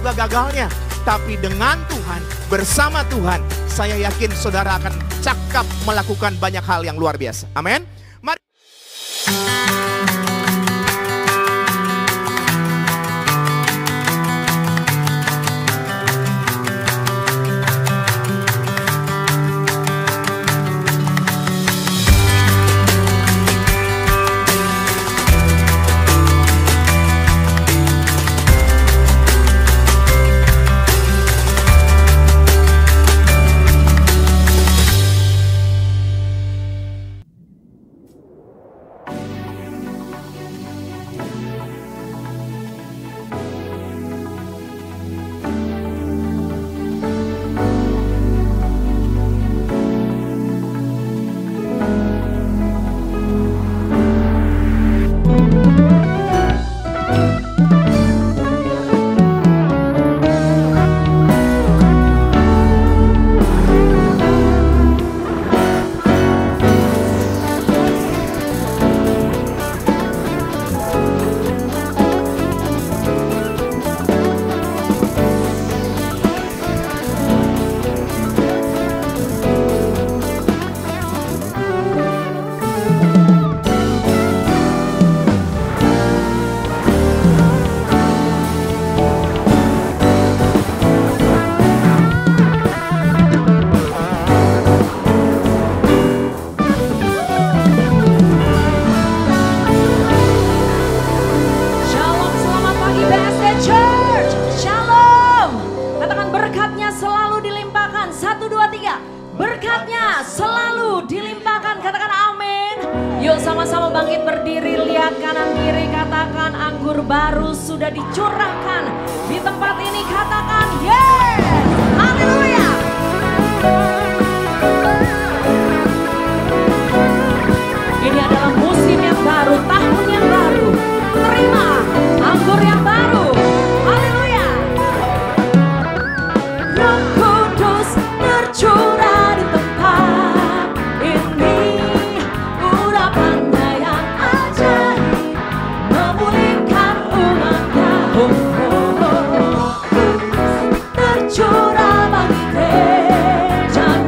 juga gagalnya. Tapi dengan Tuhan, bersama Tuhan, saya yakin saudara akan cakap melakukan banyak hal yang luar biasa. Amin. Mari. Berkatnya selalu dilimpahkan. Katakan amin. Yuk sama-sama bangkit berdiri. Lihat kanan kiri, katakan anggur baru sudah dicurahkan di tempat ini. Katakan yes. Haleluya. Ini adalah musim yang baru, tahun yang baru. Terima anggur yang baru. Haleluya. Roh Kudus tercurah di tempat ini. Urapannya yang ajaib memulihkan umatnya. Kudus tercurah bagi gereja.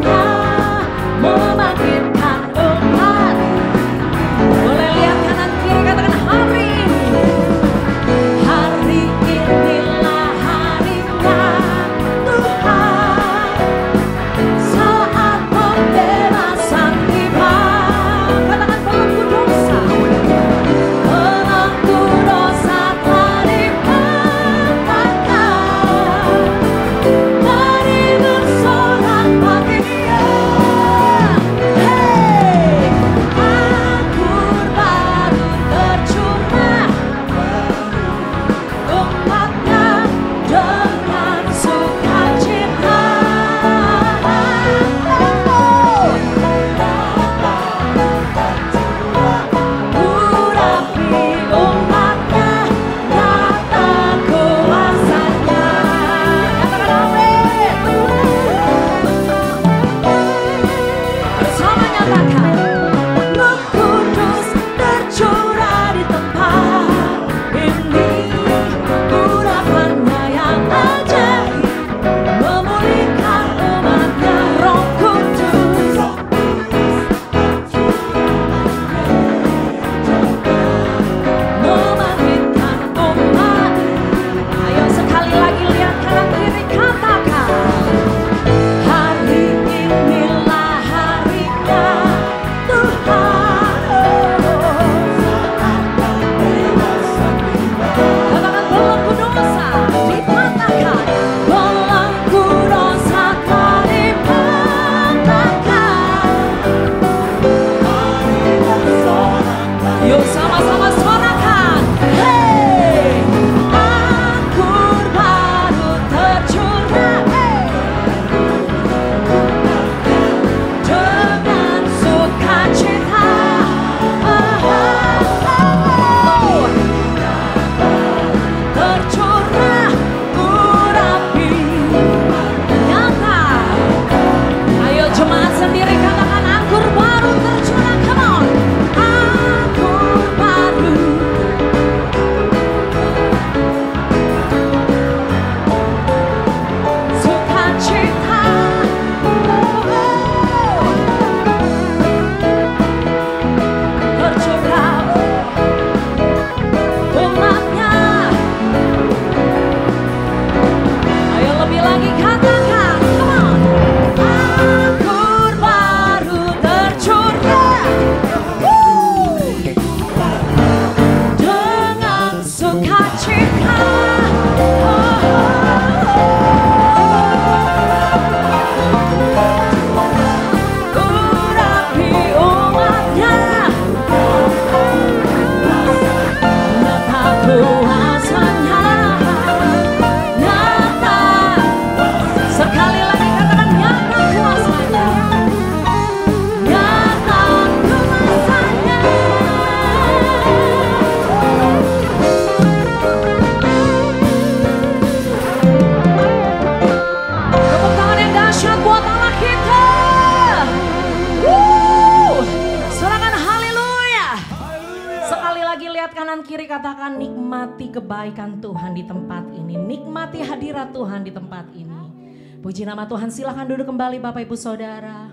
kiri katakan nikmati kebaikan Tuhan di tempat ini. Nikmati hadirat Tuhan di tempat ini. Puji nama Tuhan, silakan duduk kembali Bapak Ibu Saudara.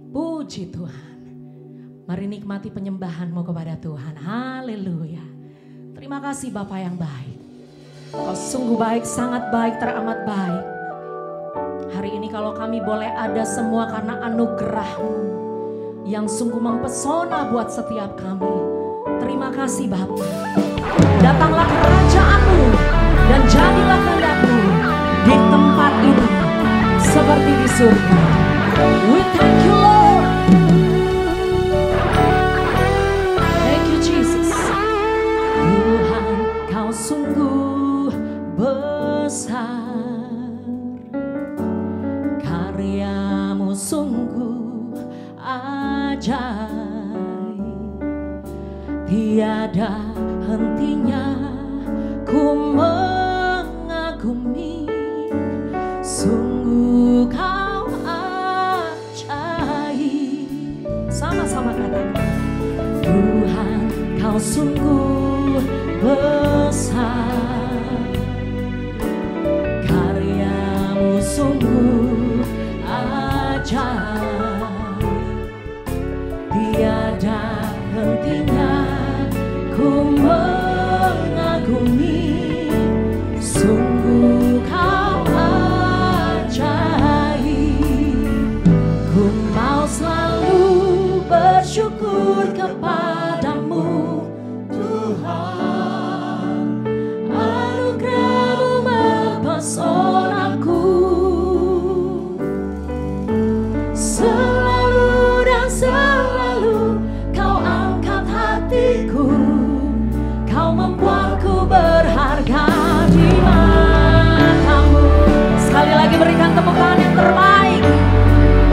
Puji Tuhan. Mari nikmati penyembahanmu kepada Tuhan. Haleluya. Terima kasih Bapak yang baik. Kau sungguh baik, sangat baik, teramat baik. Hari ini kalau kami boleh ada semua karena anugerah-Mu yang sungguh mempesona buat setiap kami. Terima kasih Bapa. Datanglah kerajaan-Mu dan jadilah kehendak-Mu di tempat ini seperti di surga. We thank you Lord. Thank you Jesus. Tuhan, Kau sungguh besar. Karya-Mu sungguh ajaib. Tiada hentinya ku mengagumi. Sungguh Kau ajaib. Sama-sama katakan. Tuhan, Kau sungguh besar. Karya-Mu sungguh ajaib. Tiada hentinya ku mengagumi. Sungguh Kau ajaib. Ku mau selalu bersyukur kepadamu Tuhan. Anugerah-Mu mempesonaku. Selalu dan selalu Kau angkat hatiku. Kau membuatku berharga di mata-Mu. Sekali lagi berikan tepuk tangan yang terbaik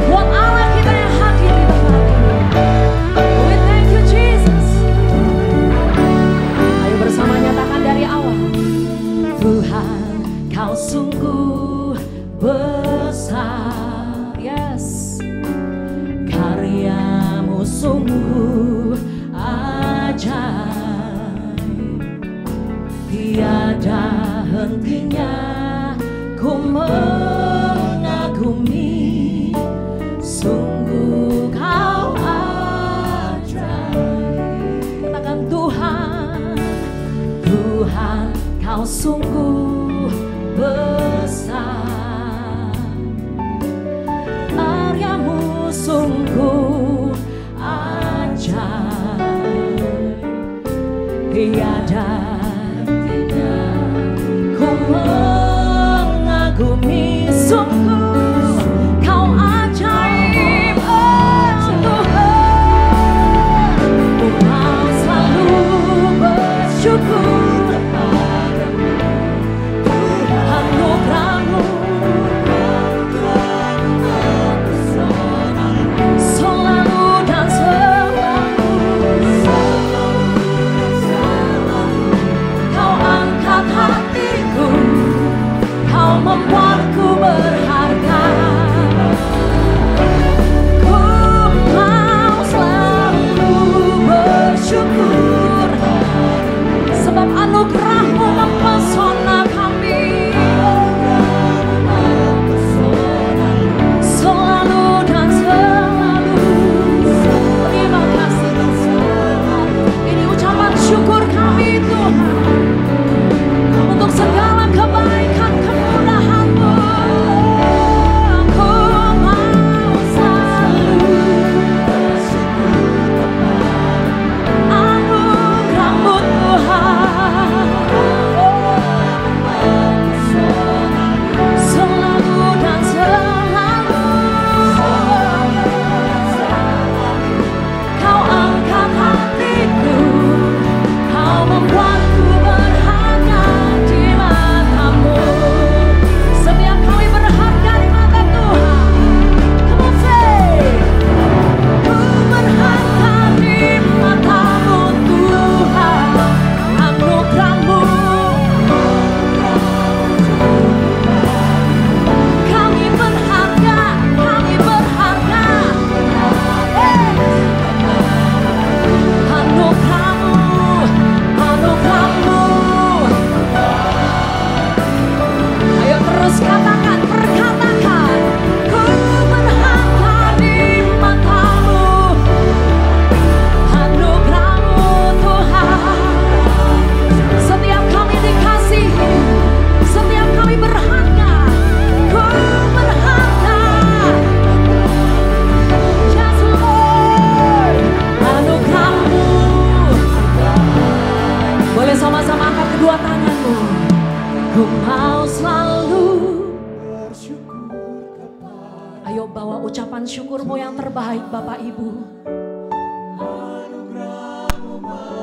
buat Allah kita yang hadir di tempat ini. We thank you Jesus. Ayo bersama nyatakan dari awal. Tuhan, Kau sungguh besar. Yes. Karya-Mu sungguh ajaib. Tiada hentinya ku mengagumi. Sungguh Kau ajaib. Katakan Tuhan, Tuhan Kau sungguh besar. Karya-Mu sungguh ajaib. Tiada hentinya ku mengagumi. Sungguh Kau ajaib, oh Tuhan. Ku mau selalu bersyukur padamu. Anugerah-Mu selalu dan selalu. Kau angkat hatiku. Ku mau selalu ayo bawa ucapan syukurmu yang terbaik Bapak Ibu.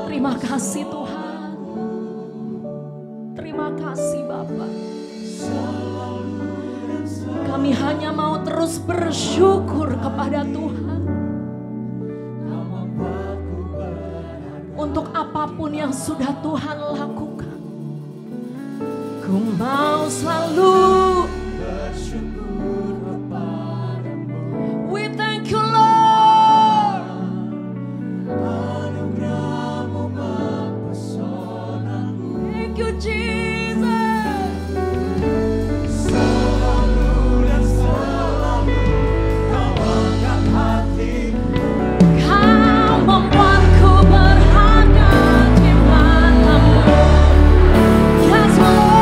Terima kasih Tuhan. Terima kasih Bapak. Kami hanya mau terus bersyukur kepada Tuhan. Untuk apapun yang sudah Tuhan lakukan. Ku mau selalu bersyukur kepadamu. We thank you Lord. Anugerahmu mempesonaku. Thank you Jesus. Selalu dan selalu kau angkat hatiku. Kau membuatku berharga di matamu. Yes Lord.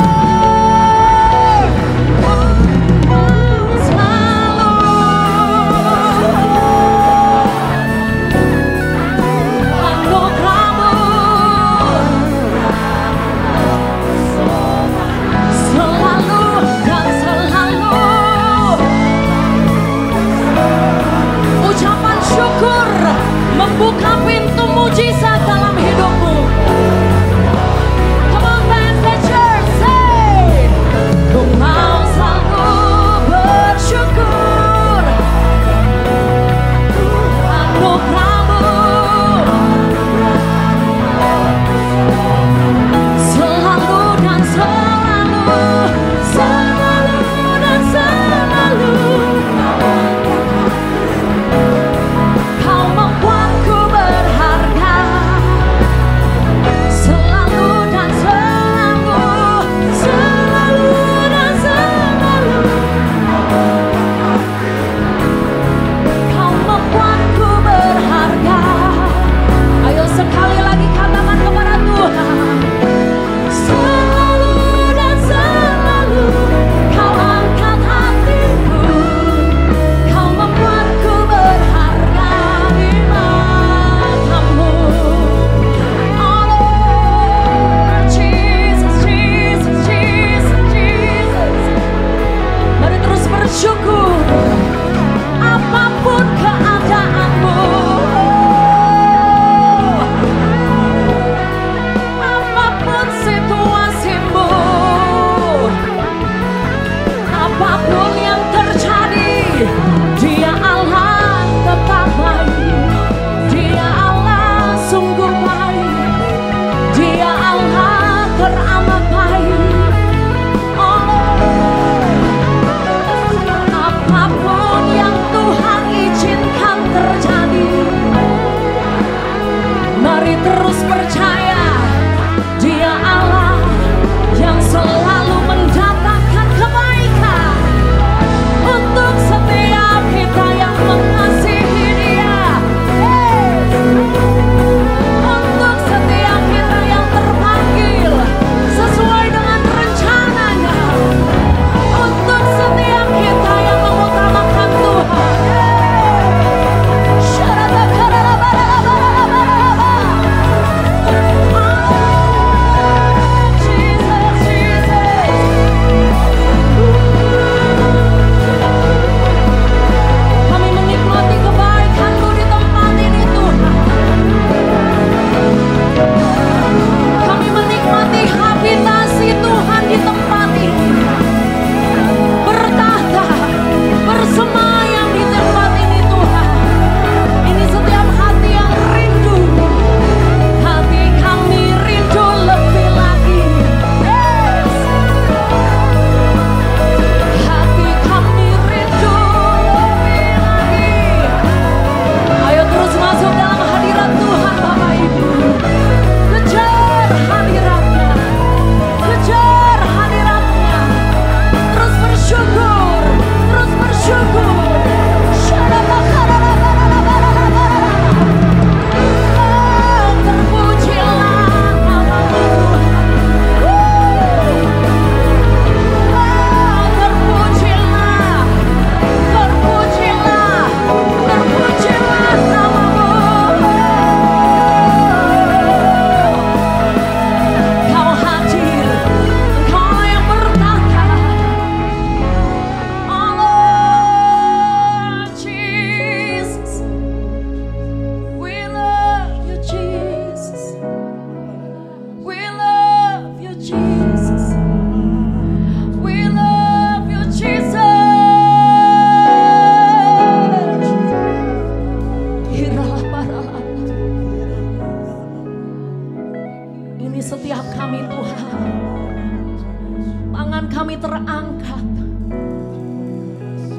kami terangkat.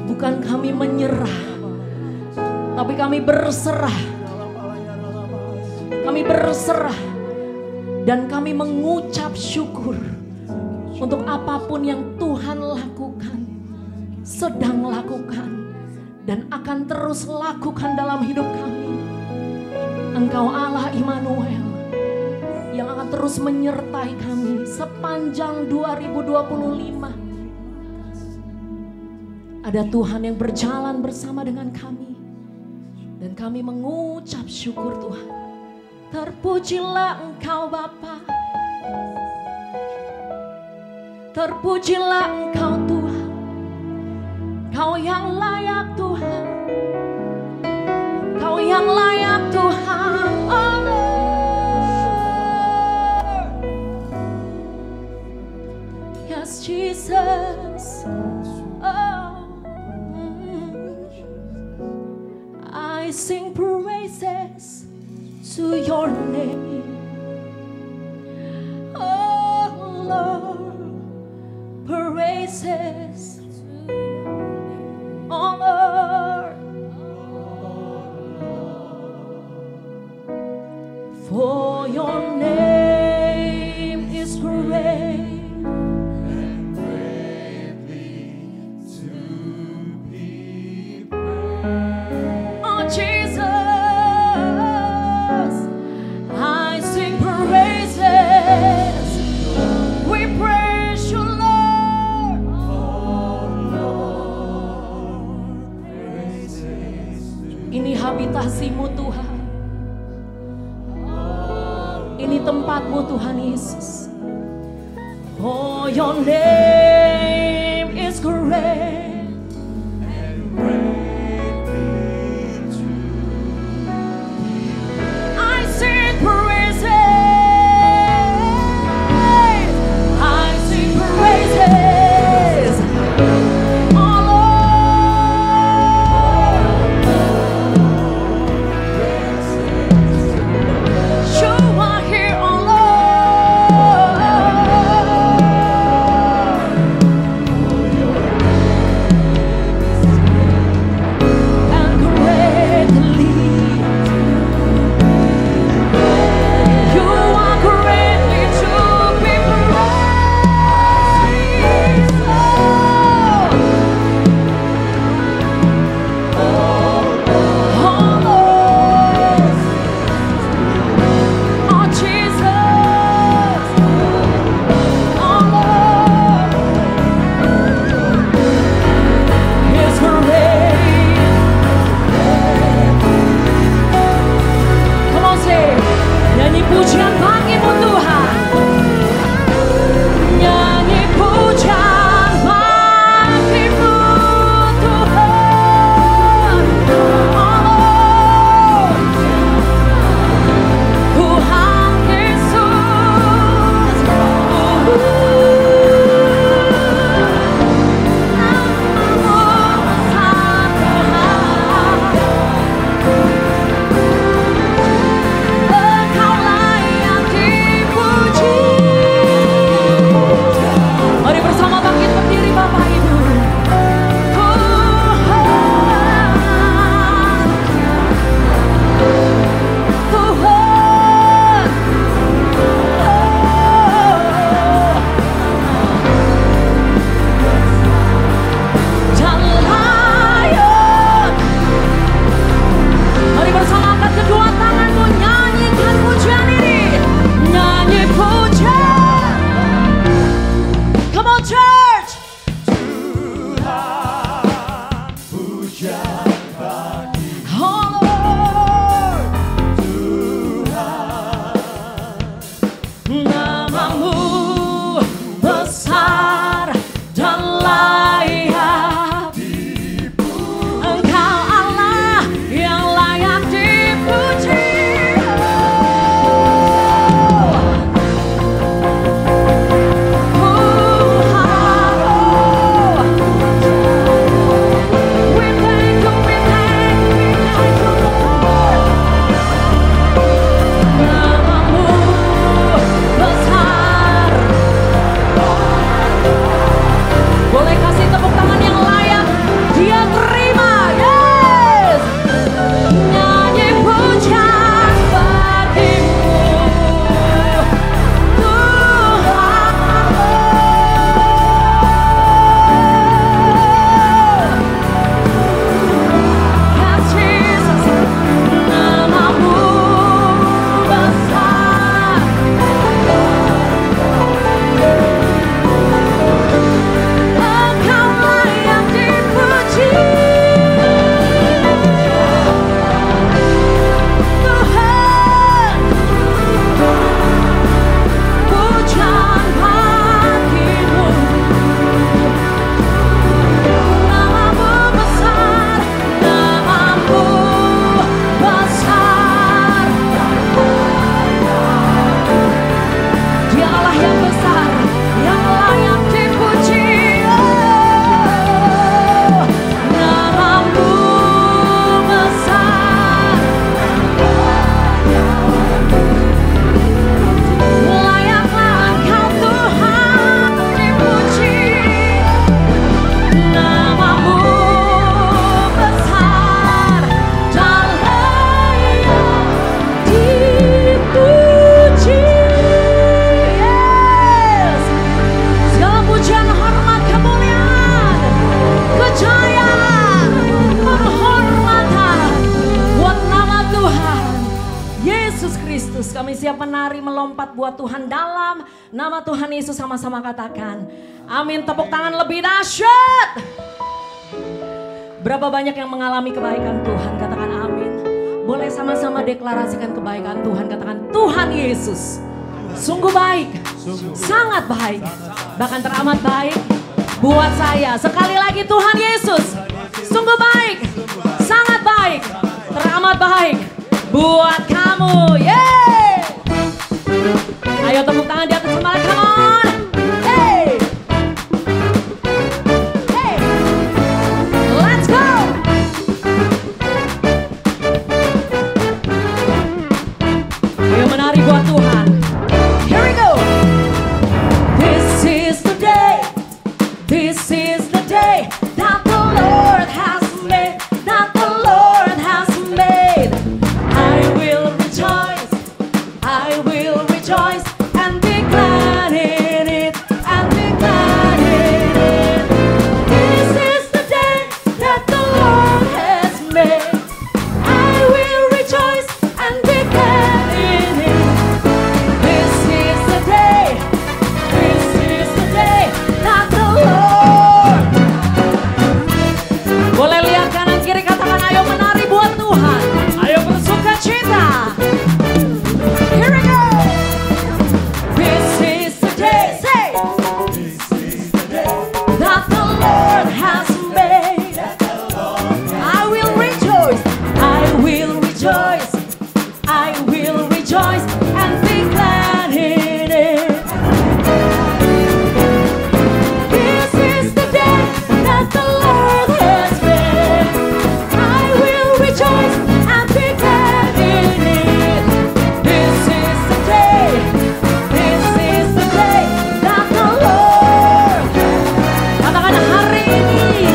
Bukan kami menyerah, tapi kami berserah. Kami berserah dan kami mengucap syukur untuk apapun yang Tuhan lakukan, sedang lakukan, dan akan terus lakukan dalam hidup kami. Engkau Allah Immanuel yang akan terus menyertai kami sepanjang 2025. Ada Tuhan yang berjalan bersama dengan kami, dan kami mengucap syukur Tuhan. Terpujilah Engkau Bapa, terpujilah Engkau Tuhan, Kau yang layak Tuhan, Kau yang layak Tuhan. Oh Lord, yes Jesus. I sing praises to your name, oh Lord, praises to your name, oh Lord, for your name is great. Habitasimu Tuhan, ini tempatmu Tuhan Yesus. For your name is great and greatly to I sing praises, I sing praises. Yesus Kristus, kami siap menari melompat buat Tuhan dalam nama Tuhan Yesus. Sama-sama katakan amin. Tepuk tangan lebih dahsyat. Berapa banyak yang mengalami kebaikan Tuhan, katakan amin. Boleh sama-sama deklarasikan kebaikan Tuhan, katakan Tuhan Yesus sungguh baik, sangat baik, bahkan teramat baik buat saya. Sekali lagi Tuhan Yesus sungguh baik, sangat baik, teramat baik buat kamu. Yeay! Ayo tepuk tangan di atas kepala, come on. Hey! Hey! Let's go! Ayo menari buat Tuhan. Here we go. This is the day. This is the day that the Lord has made. That the Lord has made. I will rejoice. I will rejoice and be glad in it. And be glad in it. This is the day that the Lord has made. I will rejoice and be glad in it. This is the day. This is the day that the Lord. Boleh lihat kanan kiri, katakan ayo menari buat Tuhan. Ayo bersuka cita. Here we go. This is the day. Say. That the Lord has made. I will rejoice. I will rejoice. I will rejoice and be glad in it. This is the day that the Lord has made. I will rejoice and be glad in it. This is the day. This is the day that the Lord. Katakan hari ini.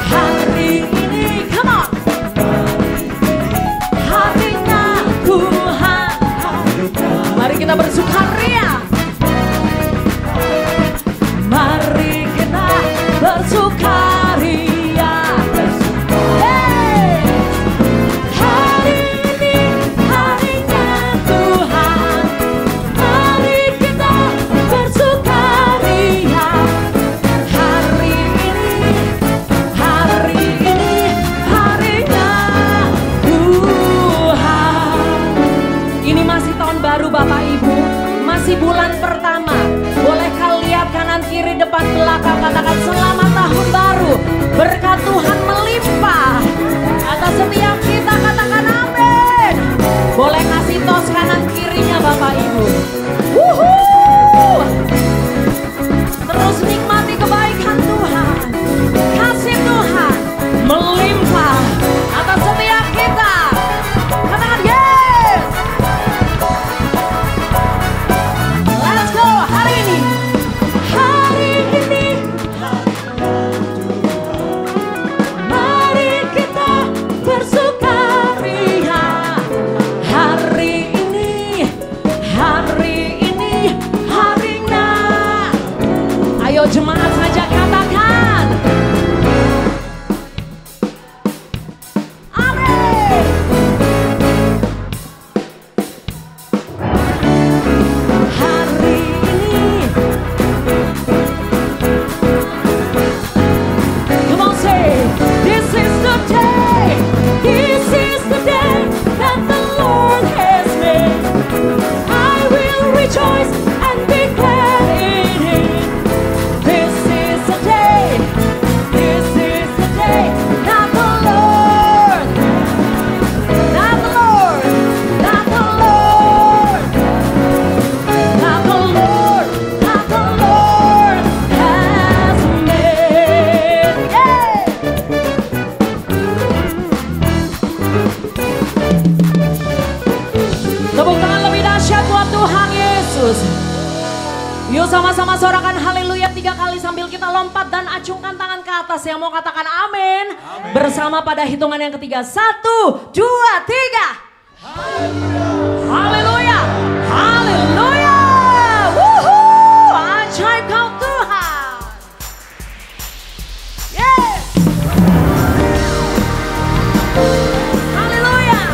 Hari ini. Come on. Hatinya Tuhan. Mari kita bersukaria. Mari kita bersukaria. Hey! Hari ini harinya Tuhan. Mari kita bersukaria. Hari ini harinya Tuhan. Ini masih tahun baru Bapak Ibu, masih bulan pertama. Bolehkah lihat kanan kiri depan belakang, katakan selamat tahun baru. Berkat Tuhan melimpah atas setiap kita, katakan amin. Boleh kasih tos kanan kirinya Bapak Ibu. Wuhuu. Terus nikmati kebaikan Tuhan. Kasih Tuhan melimpah atas setiap kita. Katakan yes. Let's go. Hari ini. Hari ini. Mari kita bersukaria. Hari ini. Hari ini harinya. Ayo jemaat saja katakan. Amin. Hari ini. Come on, say, this is the day. This is the day that the Lord has made. I will rejoice and be glad in it. This is the day. This is the day that the Lord. That the Lord. That the Lord. That the Lord. That the Lord has made. Yeah. Tepuk tangan lebih dahsyat buat Tuhan Yesus. Yuk sama-sama sorakan haleluya 3 kali sambil kita lompat dan acungkan tangan ke atas. Yang mau katakan amin. Bersama pada hitungan yang ketiga. 1, 2, 3. Haleluya. Haleluya. Wuhuu. Ajaib kau Tuhan. Yes. Haleluya.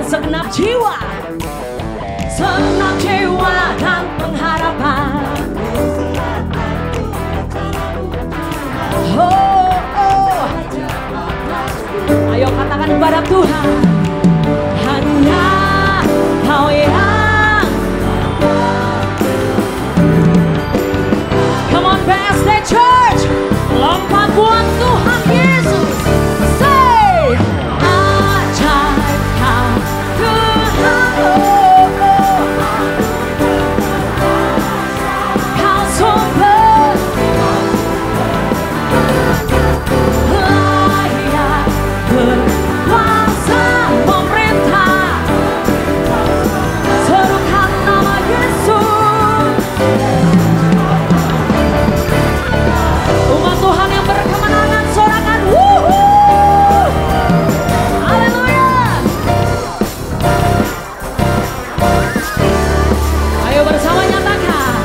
segenap jiwa dan pengharapan. Oh, oh. Ayo katakan kepada Tuhan, hanya Kau yang. Come on BSD Church, lompat buat Tuhan Yesus. Say, ajaib Kau Tuhan, oh, oh. Kau sumber layak berkuasa memerintah. Serukan nama Yesus. Umat Tuhan yang berkemenangan sorakan wuhuu. Haleluya. Ayo bersama nyatakan,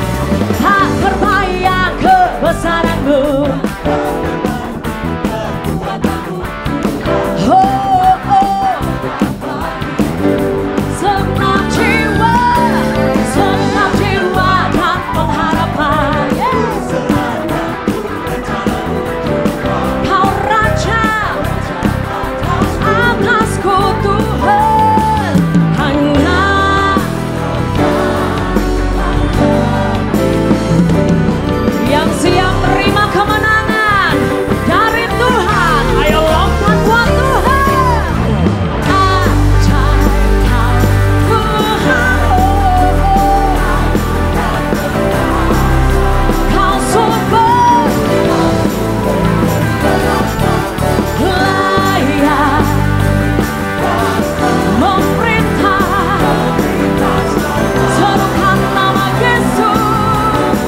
tak terbayang kebesaran-Mu. Oh, oh. Segenap jiwa dan pengharapan. Yes. Kau Raja atasku Tuhan, hanya yang siap terima kemenangan dari Tuhan. Ayo lompat buat Tuhan. Ajaib Kau Tuhan, oh, oh. Kau sumber layak memerintah. Serukan nama Yesus.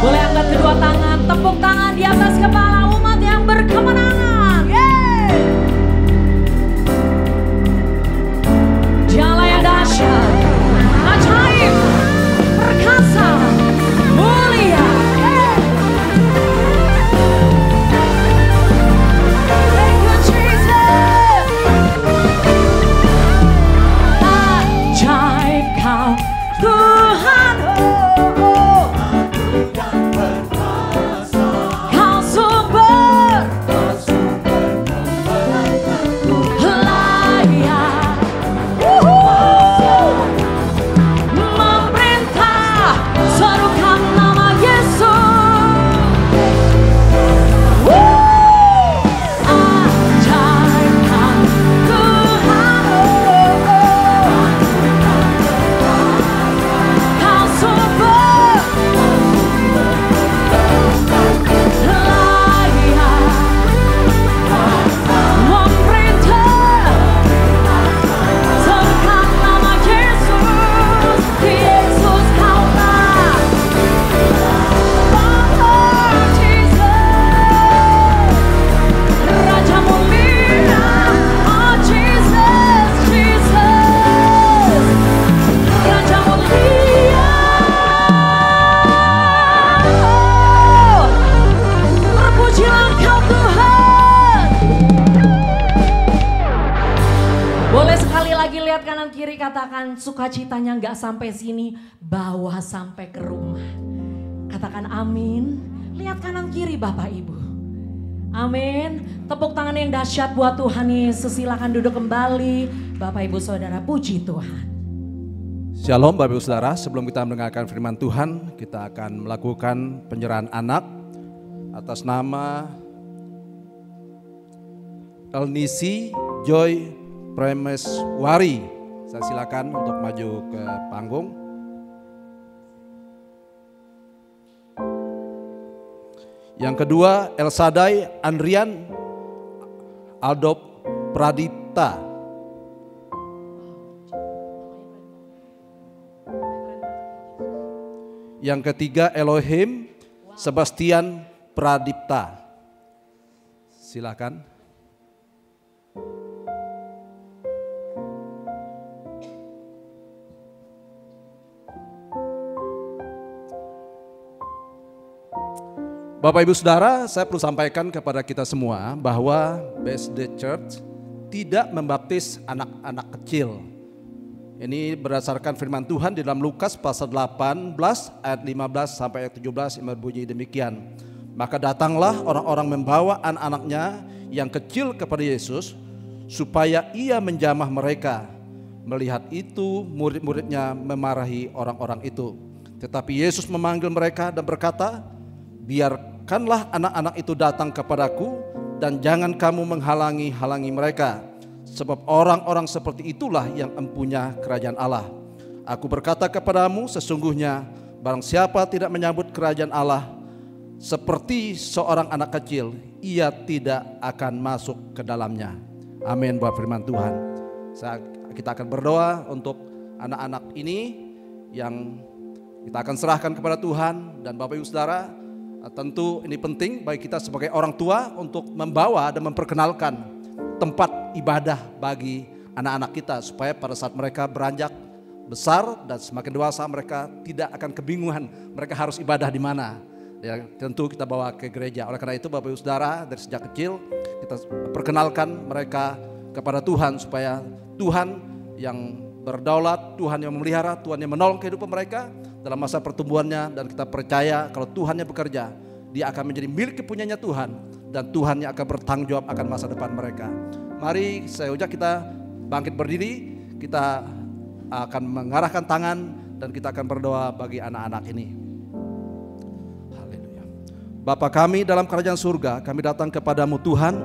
Boleh angkat kedua tangan, tepuk tangan di atas kepala umat yang berkemenangan. Yeay. Dialah yang dahsyat, ajaib, perkasa, mulia. Yeay. Thank you Jesus. Ajaib Kau Tuhan, oh, oh. Kau sumber layak memerintah. Serukan nama Yesus. Ajaib Kau Tuhan, oh, oh. Kau sumber layak memerintah. Serukan nama Yesus. Yesus Kaulah Lord Jesus, Raja mulia. Oh Jesus, Jesus, Raja mulia. Terpujilah Kau Tuhan. Boleh sekali lagi lihat kanan kiri, katakan sukacitanya nggak sampai sini, bawa sampai ke rumah. Katakan amin. Lihat kanan kiri Bapak Ibu. Amin. Tepuk tangan yang dahsyat buat Tuhan Yesus. Silakan duduk kembali. Bapak Ibu Saudara, puji Tuhan. Shalom Bapak Ibu Saudara, sebelum kita mendengarkan firman Tuhan, kita akan melakukan penyerahan anak atas nama Elnisi Joy Premeswari. Saya silakan untuk maju ke panggung. Yang kedua, Elsadai Andrian Aldop Pradita. Yang ketiga, Elohim Sebastian Pradipta. Silakan. Bapak Ibu Saudara, saya perlu sampaikan kepada kita semua bahwa BSD Church tidak membaptis anak-anak kecil. Ini berdasarkan firman Tuhan di dalam Lukas pasal 18 ayat 15 sampai ayat 17 yang berbunyi demikian. Maka datanglah orang-orang membawa anak-anaknya yang kecil kepada Yesus supaya ia menjamah mereka. Melihat itu murid-muridnya memarahi orang-orang itu. Tetapi Yesus memanggil mereka dan berkata, biarkanlah anak-anak itu datang kepadaku dan jangan kamu menghalangi mereka. Sebab orang-orang seperti itulah yang empunya kerajaan Allah. Aku berkata kepadamu, sesungguhnya barang siapa tidak menyambut kerajaan Allah seperti seorang anak kecil, ia tidak akan masuk ke dalamnya. Amin buat firman Tuhan. Kita akan berdoa untuk anak-anak ini yang kita akan serahkan kepada Tuhan. Dan Bapak Ibu Saudara, tentu ini penting bagi kita sebagai orang tua untuk membawa dan memperkenalkan tempat ibadah bagi anak-anak kita, supaya pada saat mereka beranjak besar dan semakin dewasa mereka tidak akan kebingungan mereka harus ibadah di mana. Ya, tentu kita bawa ke gereja. Oleh karena itu Bapak Ibu Saudara, dari sejak kecil kita perkenalkan mereka kepada Tuhan, supaya Tuhan yang berdaulat, Tuhan yang memelihara, Tuhan yang menolong kehidupan mereka dalam masa pertumbuhannya. Dan kita percaya kalau Tuhan yang bekerja, dia akan menjadi milik kepunyanya Tuhan, dan Tuhan yang akan bertanggung jawab akan masa depan mereka. Mari saya ujak kita bangkit berdiri, kita akan mengarahkan tangan dan kita akan berdoa bagi anak-anak ini. Haleluya. Bapa kami dalam kerajaan surga, kami datang kepadamu Tuhan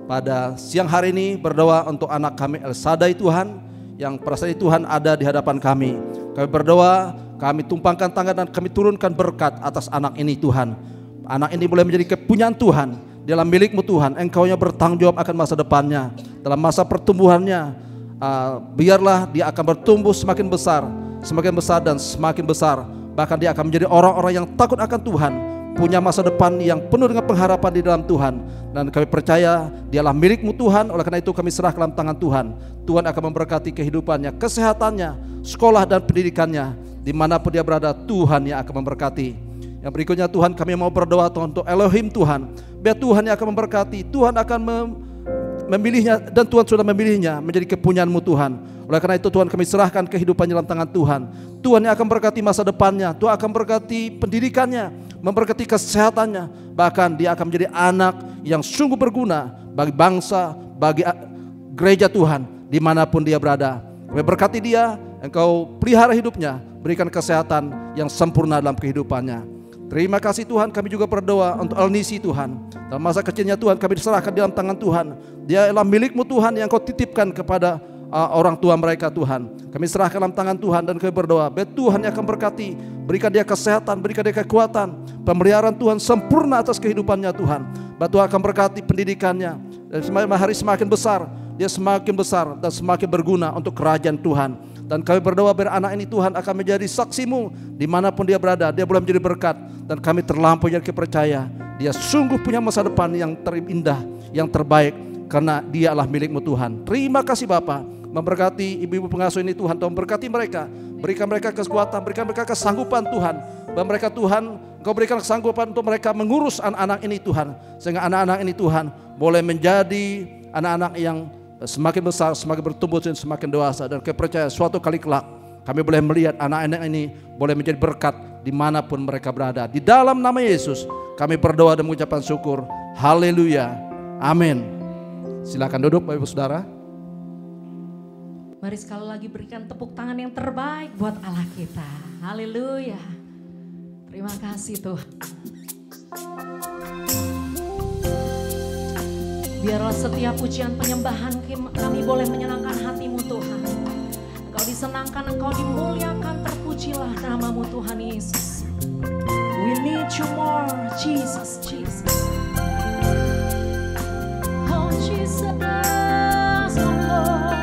pada siang hari ini berdoa untuk anak kami El Sadai Tuhan, yang perasaan Tuhan ada di hadapan kami. Kami berdoa, kami tumpangkan tangan dan kami turunkan berkat atas anak ini Tuhan. Anak ini boleh menjadi kepunyaan Tuhan, dalam milikmu Tuhan. Engkau yang bertanggung jawab akan masa depannya. Dalam masa pertumbuhannya, biarlah dia akan bertumbuh semakin besar dan semakin besar. Bahkan dia akan menjadi orang-orang yang takut akan Tuhan, punya masa depan yang penuh dengan pengharapan di dalam Tuhan. Dan kami percaya dialah milikmu Tuhan. Oleh karena itu kami serah ke dalam tangan Tuhan. Tuhan akan memberkati kehidupannya, kesehatannya, sekolah dan pendidikannya. Dimanapun dia berada, Tuhan yang akan memberkati. Yang berikutnya Tuhan, kami mau berdoa untuk Elohim Tuhan. Biar Tuhan yang akan memberkati, Tuhan akan memilihnya, dan Tuhan sudah memilihnya menjadi kepunyaanmu Tuhan. Oleh karena itu Tuhan, kami serahkan kehidupannya dalam tangan Tuhan. Tuhan yang akan berkati masa depannya, Tuhan akan berkati pendidikannya, memberkati kesehatannya. Bahkan dia akan menjadi anak yang sungguh berguna bagi bangsa, bagi gereja Tuhan, dimanapun dia berada. Kami berkati dia, Engkau pelihara hidupnya, berikan kesehatan yang sempurna dalam kehidupannya. Terima kasih Tuhan, kami juga berdoa untuk Elnisi Tuhan. Dalam masa kecilnya Tuhan, kami diserahkan dalam tangan Tuhan. Dia adalah milikmu Tuhan yang kau titipkan kepada orang tua mereka Tuhan. Kami serahkan dalam tangan Tuhan dan kami berdoa, biar Tuhan yang akan berkati, berikan dia kesehatan, berikan dia kekuatan, pemeliharaan Tuhan sempurna atas kehidupannya Tuhan. Biar Tuhan akan berkati pendidikannya, dan hari semakin besar, dia semakin besar dan semakin berguna untuk kerajaan Tuhan. Dan kami berdoa biar anak ini Tuhan akan menjadi saksimu dimanapun dia berada, dia boleh menjadi berkat. Dan kami terlampau jadi percaya dia sungguh punya masa depan yang terindah, yang terbaik, karena dia adalah milikmu Tuhan. Terima kasih Bapa, memberkati ibu-ibu pengasuh ini Tuhan. Tuhan berkati mereka, berikan mereka kekuatan, berikan mereka kesanggupan Tuhan. Dan mereka Tuhan, Engkau berikan kesanggupan untuk mereka mengurus anak-anak ini Tuhan, sehingga anak-anak ini Tuhan boleh menjadi anak-anak yang semakin besar, semakin bertumbuh dan semakin dewasa. Dan kami percaya suatu kali kelak kami boleh melihat anak-anak ini boleh menjadi berkat dimanapun mereka berada. Di dalam nama Yesus kami berdoa dan mengucapkan syukur. Haleluya, amin. Silakan duduk Bapak Ibu Saudara. Mari sekali lagi berikan tepuk tangan yang terbaik buat Allah kita. Haleluya. Terima kasih Tuhan. Biarlah setiap pujian penyembahan kami boleh menyenangkan hatimu Tuhan. Engkau disenangkan, Engkau dimuliakan, terpujilah namamu Tuhan Yesus. We need you more, Jesus, Jesus. Oh Jesus, oh Lord.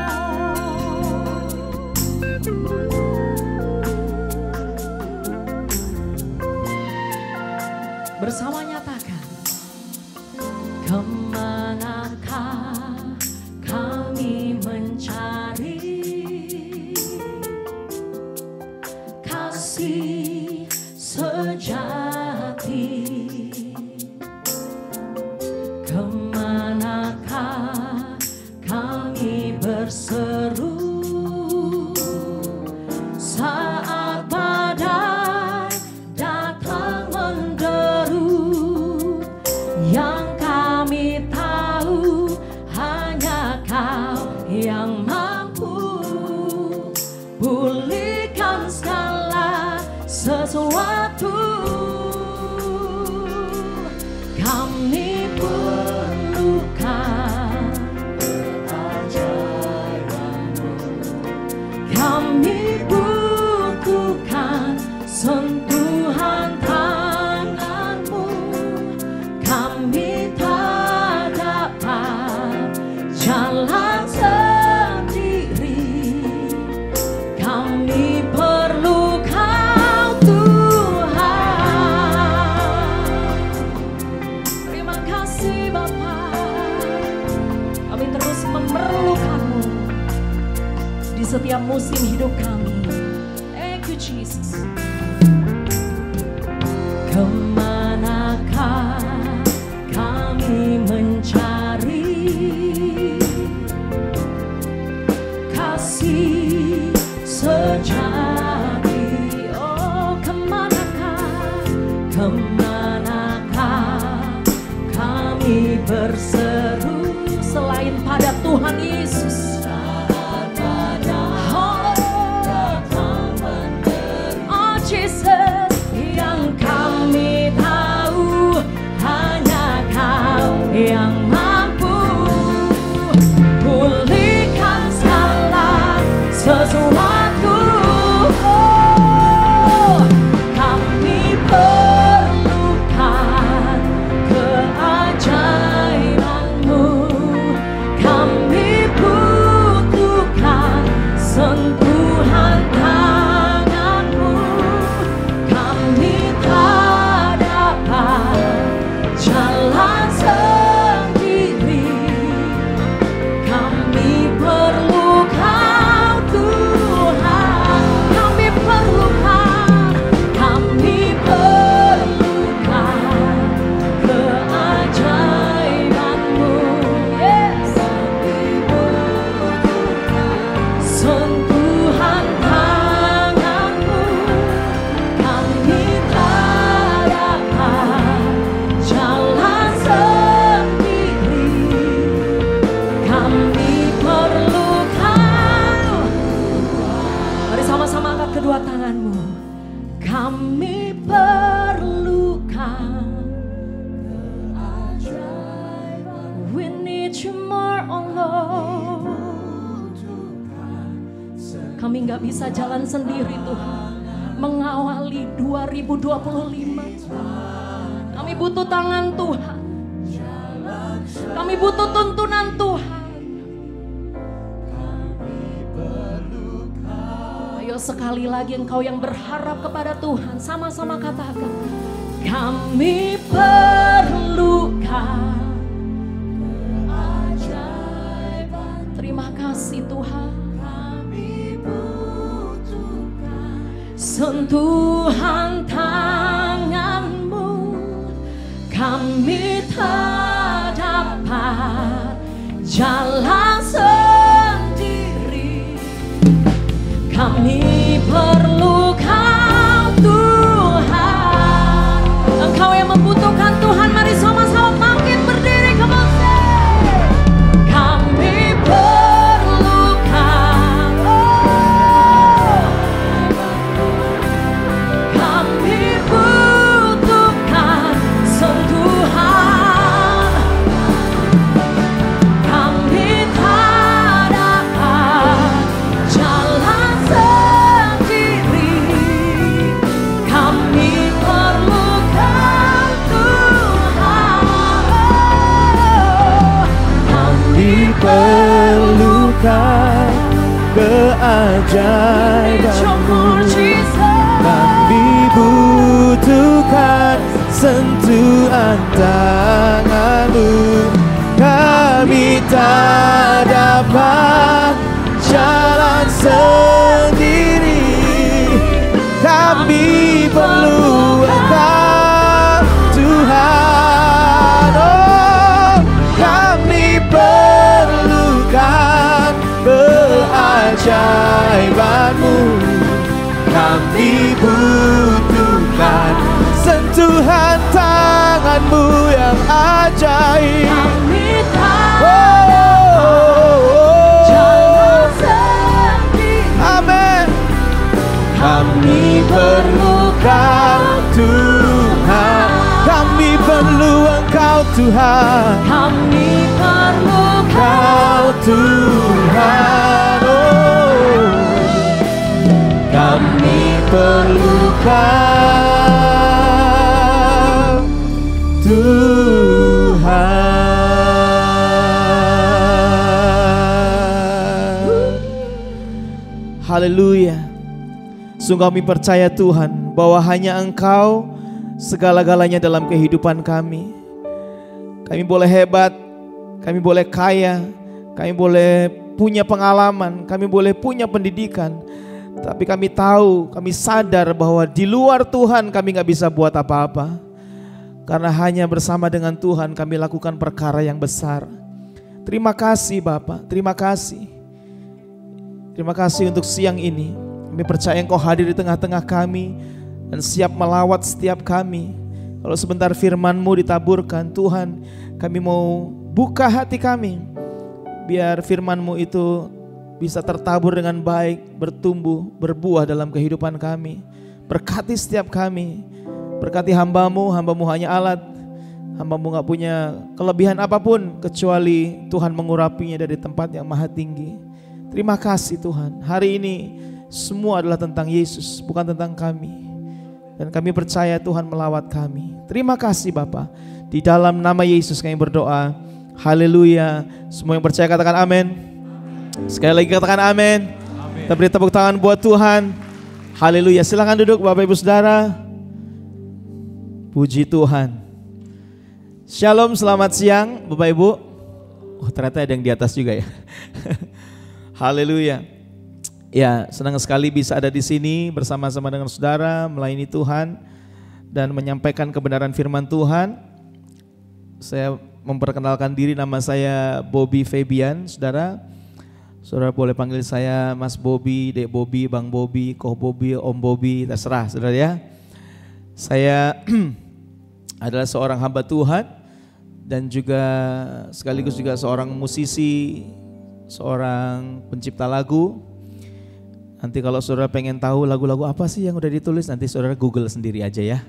Bersama nyatakan, kemanakah kami mencari kasih sejati? setiap musim hidup kami. Thank you Jesus. Kemanakah kami mencari kasih sejati? Oh, kemanakah kami berseru selain pada Tuhan Yesus? Oh Jesus, yang kami tahu hanya Kau yang mampu pulihkan segala sesuatu. Oh, kami perlukan keajaiban-Mu, kami butuhkan sentuhan tangan-Mu, kami tak dapat jalan sendiri, kami perlu Kau Tuhan, kami perlukan keajaiban-Mu, yes, sentuhan tangan-Mu, kami tak dapat jalan sendiri, kami perlu Kau. Mari sama-sama angkat kedua tanganmu. Kami perlukan keajaiban. We need You more, oh Lord. Kami nggak bisa jalan sendiri Tuhan, mengawali 2025. Kami butuh tangan Tuhan, kami butuh tuntunan Tuhan. Ayo sekali lagi engkau yang berharap kepada Tuhan, sama-sama katakan, kami perlukan keajaiban. Terima kasih Tuhan. Kami butuhkan sentuhan tangan-Mu, kami tak dapat jalan sendiri, kami perlu Kau Tuhan. Engkau yang membutuhkan Tuhan, mari sama-sama bangkit berdiri, come on say. Kami perlukan, oh, kami butuhkan sentuhan, kami tak dapat jalan sendiri, kami perlukan Tuhan. Kami perlukan keajaiban-Mu, kami butuhkan sentuhan tangan-Mu, kami tak dapat jalan sendiri, kami perlu Engkau Tuhan. Oh, kami perlukan keajaiban-Mu, kami butuhkan sentuhan tangan-Mu yang ajaib. Kami tak Oh, jalan sendiri, amin. Kami perlukan Tuhan, kami perlu Engkau Tuhan, kami perlu Kau Tuhan. Oh, kami perlukan Tuhan. Haleluya. Sungguh kami percaya Tuhan bahwa hanya Engkau segala-galanya dalam kehidupan kami. Kami boleh hebat, kami boleh kaya, kami boleh punya pengalaman, kami boleh punya pendidikan, tapi kami tahu, kami sadar bahwa di luar Tuhan kami gak bisa buat apa-apa. Karena hanya bersama dengan Tuhan kami lakukan perkara yang besar. Terima kasih Bapa, terima kasih. Terima kasih untuk siang ini. Kami percaya Engkau hadir di tengah-tengah kami dan siap melawat setiap kami. Kalau sebentar firman-Mu ditaburkan, Tuhan, kami mau buka hati kami. Biar firman-Mu itu bisa tertabur dengan baik, bertumbuh, berbuah dalam kehidupan kami. Berkati setiap kami. Berkati hamba-Mu, hamba-Mu hanya alat. Hamba-Mu gak punya kelebihan apapun kecuali Tuhan mengurapinya dari tempat yang maha tinggi. Terima kasih Tuhan. Hari ini semua adalah tentang Yesus, bukan tentang kami. Dan kami percaya Tuhan melawat kami. Terima kasih Bapa. Di dalam nama Yesus kami berdoa. Haleluya. Semua yang percaya katakan amin. Sekali lagi katakan amin. Kita beri tepuk tangan buat Tuhan. Haleluya. Silakan duduk Bapak Ibu Saudara. Puji Tuhan. Shalom, selamat siang Bapak Ibu. Oh, ternyata ada yang di atas juga ya. Haleluya. Ya, senang sekali bisa ada di sini bersama-sama dengan saudara melayani Tuhan dan menyampaikan kebenaran firman Tuhan. Saya memperkenalkan diri, nama saya Bobby Fabian, saudara. Saudara boleh panggil saya Mas Bobby, Dek Bobby, Bang Bobby, Koh Bobby, Om Bobby, terserah saudara ya. Saya adalah seorang hamba Tuhan dan juga sekaligus juga seorang musisi, seorang pencipta lagu. Nanti kalau saudara pengen tahu lagu-lagu apa sih yang udah ditulis, nanti saudara Google sendiri aja ya.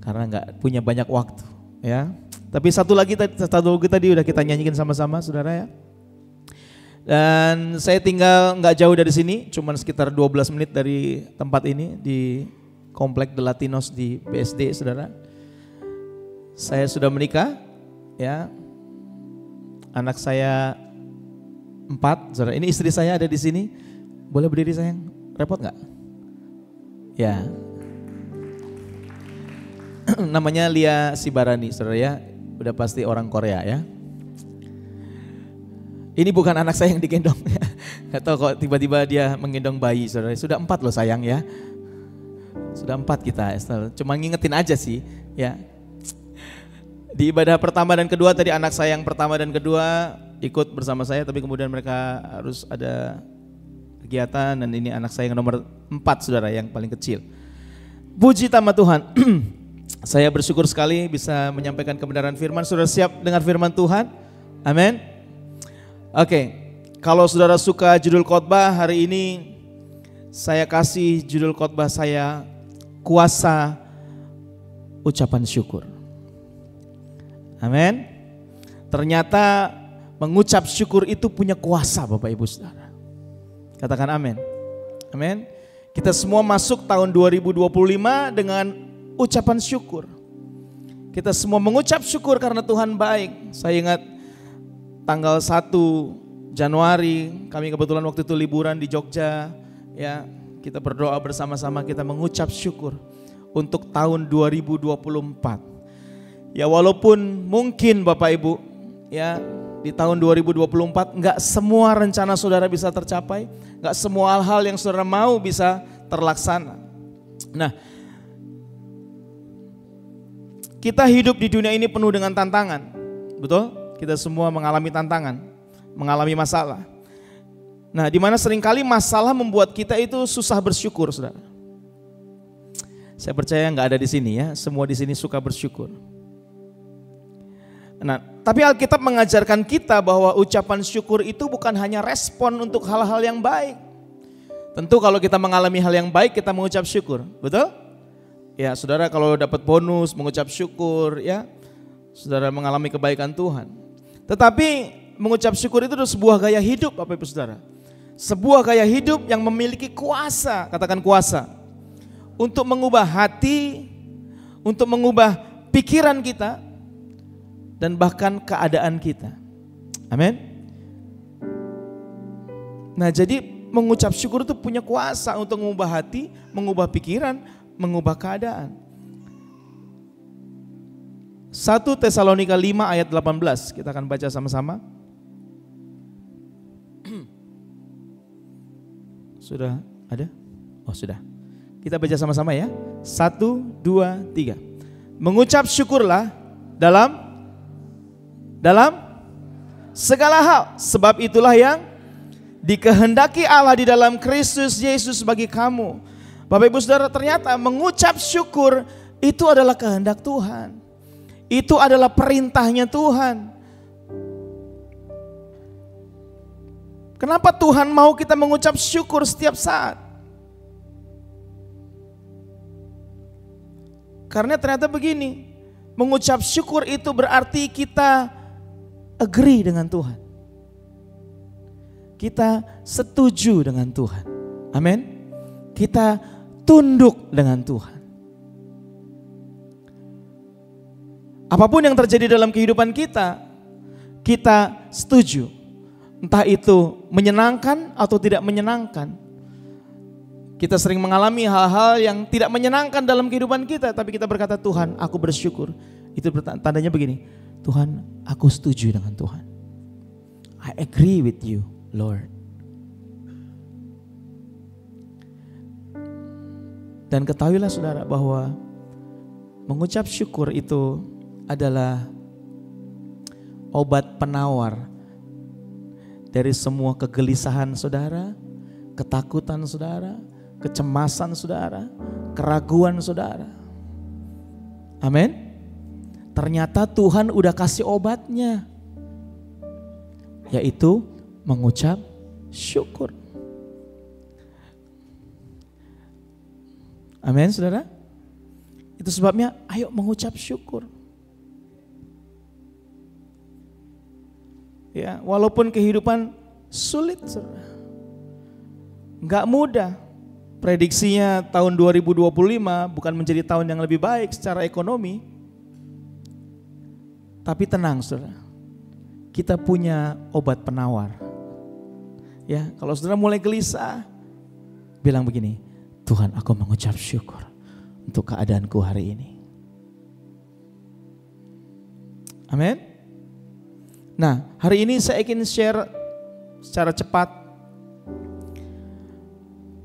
Karena nggak punya banyak waktu ya. Tapi satu lagi tadi udah kita nyanyikan sama-sama saudara ya. Dan saya tinggal nggak jauh dari sini, cuman sekitar 12 menit dari tempat ini di Komplek The Latinos di BSD saudara. Saya sudah menikah ya. Anak saya 4 saudara. Ini istri saya ada di sini. Boleh berdiri sayang? Repot nggak? Ya. Namanya Lia Sibarani saudara ya. Udah pasti orang Korea ya. Ini bukan anak saya yang digendong. Gak tahu kok tiba-tiba dia menggendong bayi saudara. Sudah 4 loh sayang ya. Sudah 4 kita. Cuma ngingetin aja sih ya. Di ibadah pertama dan kedua tadi anak saya yang pertama dan kedua ikut bersama saya. Tapi kemudian mereka harus ada kegiatan dan ini anak saya yang nomor 4 saudara yang paling kecil. Puji nama Tuhan. Saya bersyukur sekali bisa menyampaikan kebenaran firman. Saudara siap dengar firman Tuhan? Amin. Oke, kalau saudara suka judul khotbah hari ini, saya kasih judul khotbah saya kuasa ucapan syukur. Amin. Ternyata mengucap syukur itu punya kuasa Bapak Ibu Saudara. Katakan amin. Amin. Kita semua masuk tahun 2025 dengan ucapan syukur. Kita semua mengucap syukur karena Tuhan baik. Saya ingat tanggal 1 Januari kami kebetulan waktu itu liburan di Jogja ya, kita berdoa bersama-sama, kita mengucap syukur untuk tahun 2024. Ya walaupun mungkin Bapak Ibu ya di tahun 2024 enggak semua rencana saudara bisa tercapai, enggak semua hal-hal yang saudara mau bisa terlaksana. Nah, kita hidup di dunia ini penuh dengan tantangan, betul? Kita semua mengalami tantangan, mengalami masalah. Nah, di mana seringkali masalah membuat kita itu susah bersyukur, saudara. Saya percaya nggak ada di sini ya, semua di sini suka bersyukur. Nah, tapi Alkitab mengajarkan kita bahwa ucapan syukur itu bukan hanya respon untuk hal-hal yang baik. Tentu kalau kita mengalami hal yang baik kita mengucap syukur, betul? Ya, saudara kalau dapat bonus mengucap syukur ya, saudara mengalami kebaikan Tuhan. Tetapi mengucap syukur itu adalah sebuah gaya hidup Bapak Ibu Saudara. Sebuah gaya hidup yang memiliki kuasa, katakan kuasa. Untuk mengubah hati, untuk mengubah pikiran kita, dan bahkan keadaan kita. Amin. Nah jadi mengucap syukur itu punya kuasa untuk mengubah hati, mengubah pikiran, mengubah keadaan. 1 Tesalonika 5 ayat 18 kita akan baca sama-sama. Sudah ada? Oh sudah. Kita baca sama-sama ya. 1, 2, 3. Mengucap syukurlah dalam segala hal. Sebab itulah yang dikehendaki Allah di dalam Kristus Yesus bagi kamu. Bapak Ibu Saudara, ternyata mengucap syukur itu adalah kehendak Tuhan. Itu adalah perintahnya Tuhan. Kenapa Tuhan mau kita mengucap syukur setiap saat? Karena ternyata begini, mengucap syukur itu berarti kita agree dengan Tuhan. Kita setuju dengan Tuhan. Amin. Kita tunduk dengan Tuhan. Apapun yang terjadi dalam kehidupan kita, kita setuju. Entah itu menyenangkan atau tidak menyenangkan. Kita sering mengalami hal-hal yang tidak menyenangkan dalam kehidupan kita, tapi kita berkata, Tuhan, aku bersyukur. Itu tandanya begini, Tuhan, aku setuju dengan Tuhan. I agree with you, Lord. Dan ketahuilah saudara bahwa mengucap syukur itu adalah obat penawar dari semua kegelisahan saudara, ketakutan saudara, kecemasan saudara, keraguan saudara. Amin. Ternyata Tuhan udah kasih obatnya, yaitu mengucap syukur. Amin saudara. Itu sebabnya ayo mengucap syukur. Ya, walaupun kehidupan sulit, nggak mudah. Prediksinya tahun 2025 bukan menjadi tahun yang lebih baik secara ekonomi. Tapi tenang saudara, kita punya obat penawar. Ya, kalau saudara mulai gelisah, bilang begini, Tuhan, aku mengucap syukur untuk keadaanku hari ini. Amin. Nah, hari ini saya ingin share secara cepat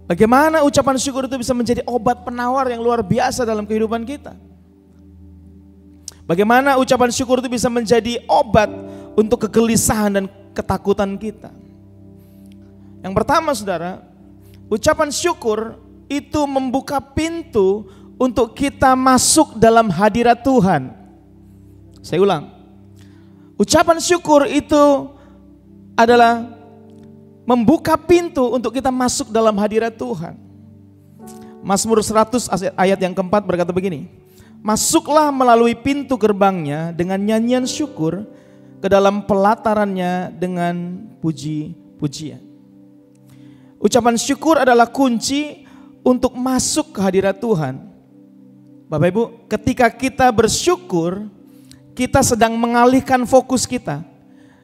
bagaimana ucapan syukur itu bisa menjadi obat penawar yang luar biasa dalam kehidupan kita. Bagaimana ucapan syukur itu bisa menjadi obat untuk kegelisahan dan ketakutan kita. Yang pertama saudara, ucapan syukur itu membuka pintu untuk kita masuk dalam hadirat Tuhan. Saya ulang. Ucapan syukur itu adalah membuka pintu untuk kita masuk dalam hadirat Tuhan. Mazmur 100 ayat yang keempat berkata begini, masuklah melalui pintu gerbangnya dengan nyanyian syukur, ke dalam pelatarannya dengan puji-pujian. Ucapan syukur adalah kunci untuk masuk ke hadirat Tuhan. Bapak Ibu, ketika kita bersyukur, kita sedang mengalihkan fokus kita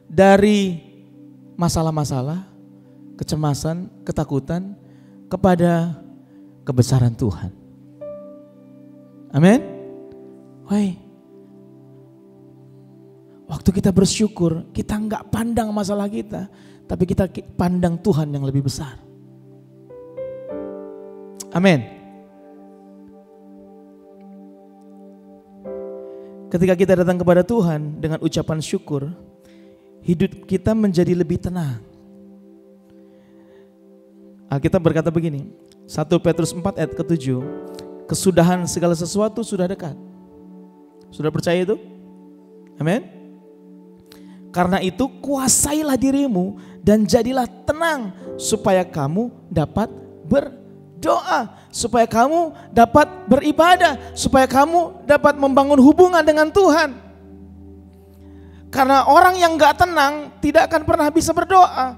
dari masalah-masalah, kecemasan, ketakutan kepada kebesaran Tuhan. Amin. Woi, waktu kita bersyukur, kita enggak pandang masalah kita, tapi kita pandang Tuhan yang lebih besar. Amin. Ketika kita datang kepada Tuhan dengan ucapan syukur, hidup kita menjadi lebih tenang. Alkitab berkata begini, 1 Petrus 4 ayat ke-7, kesudahan segala sesuatu sudah dekat. Sudah percaya itu? Amin. Karena itu kuasailah dirimu dan jadilah tenang supaya kamu dapat berdoa, supaya kamu dapat beribadah, supaya kamu dapat membangun hubungan dengan Tuhan. Karena orang yang gak tenang tidak akan pernah bisa berdoa.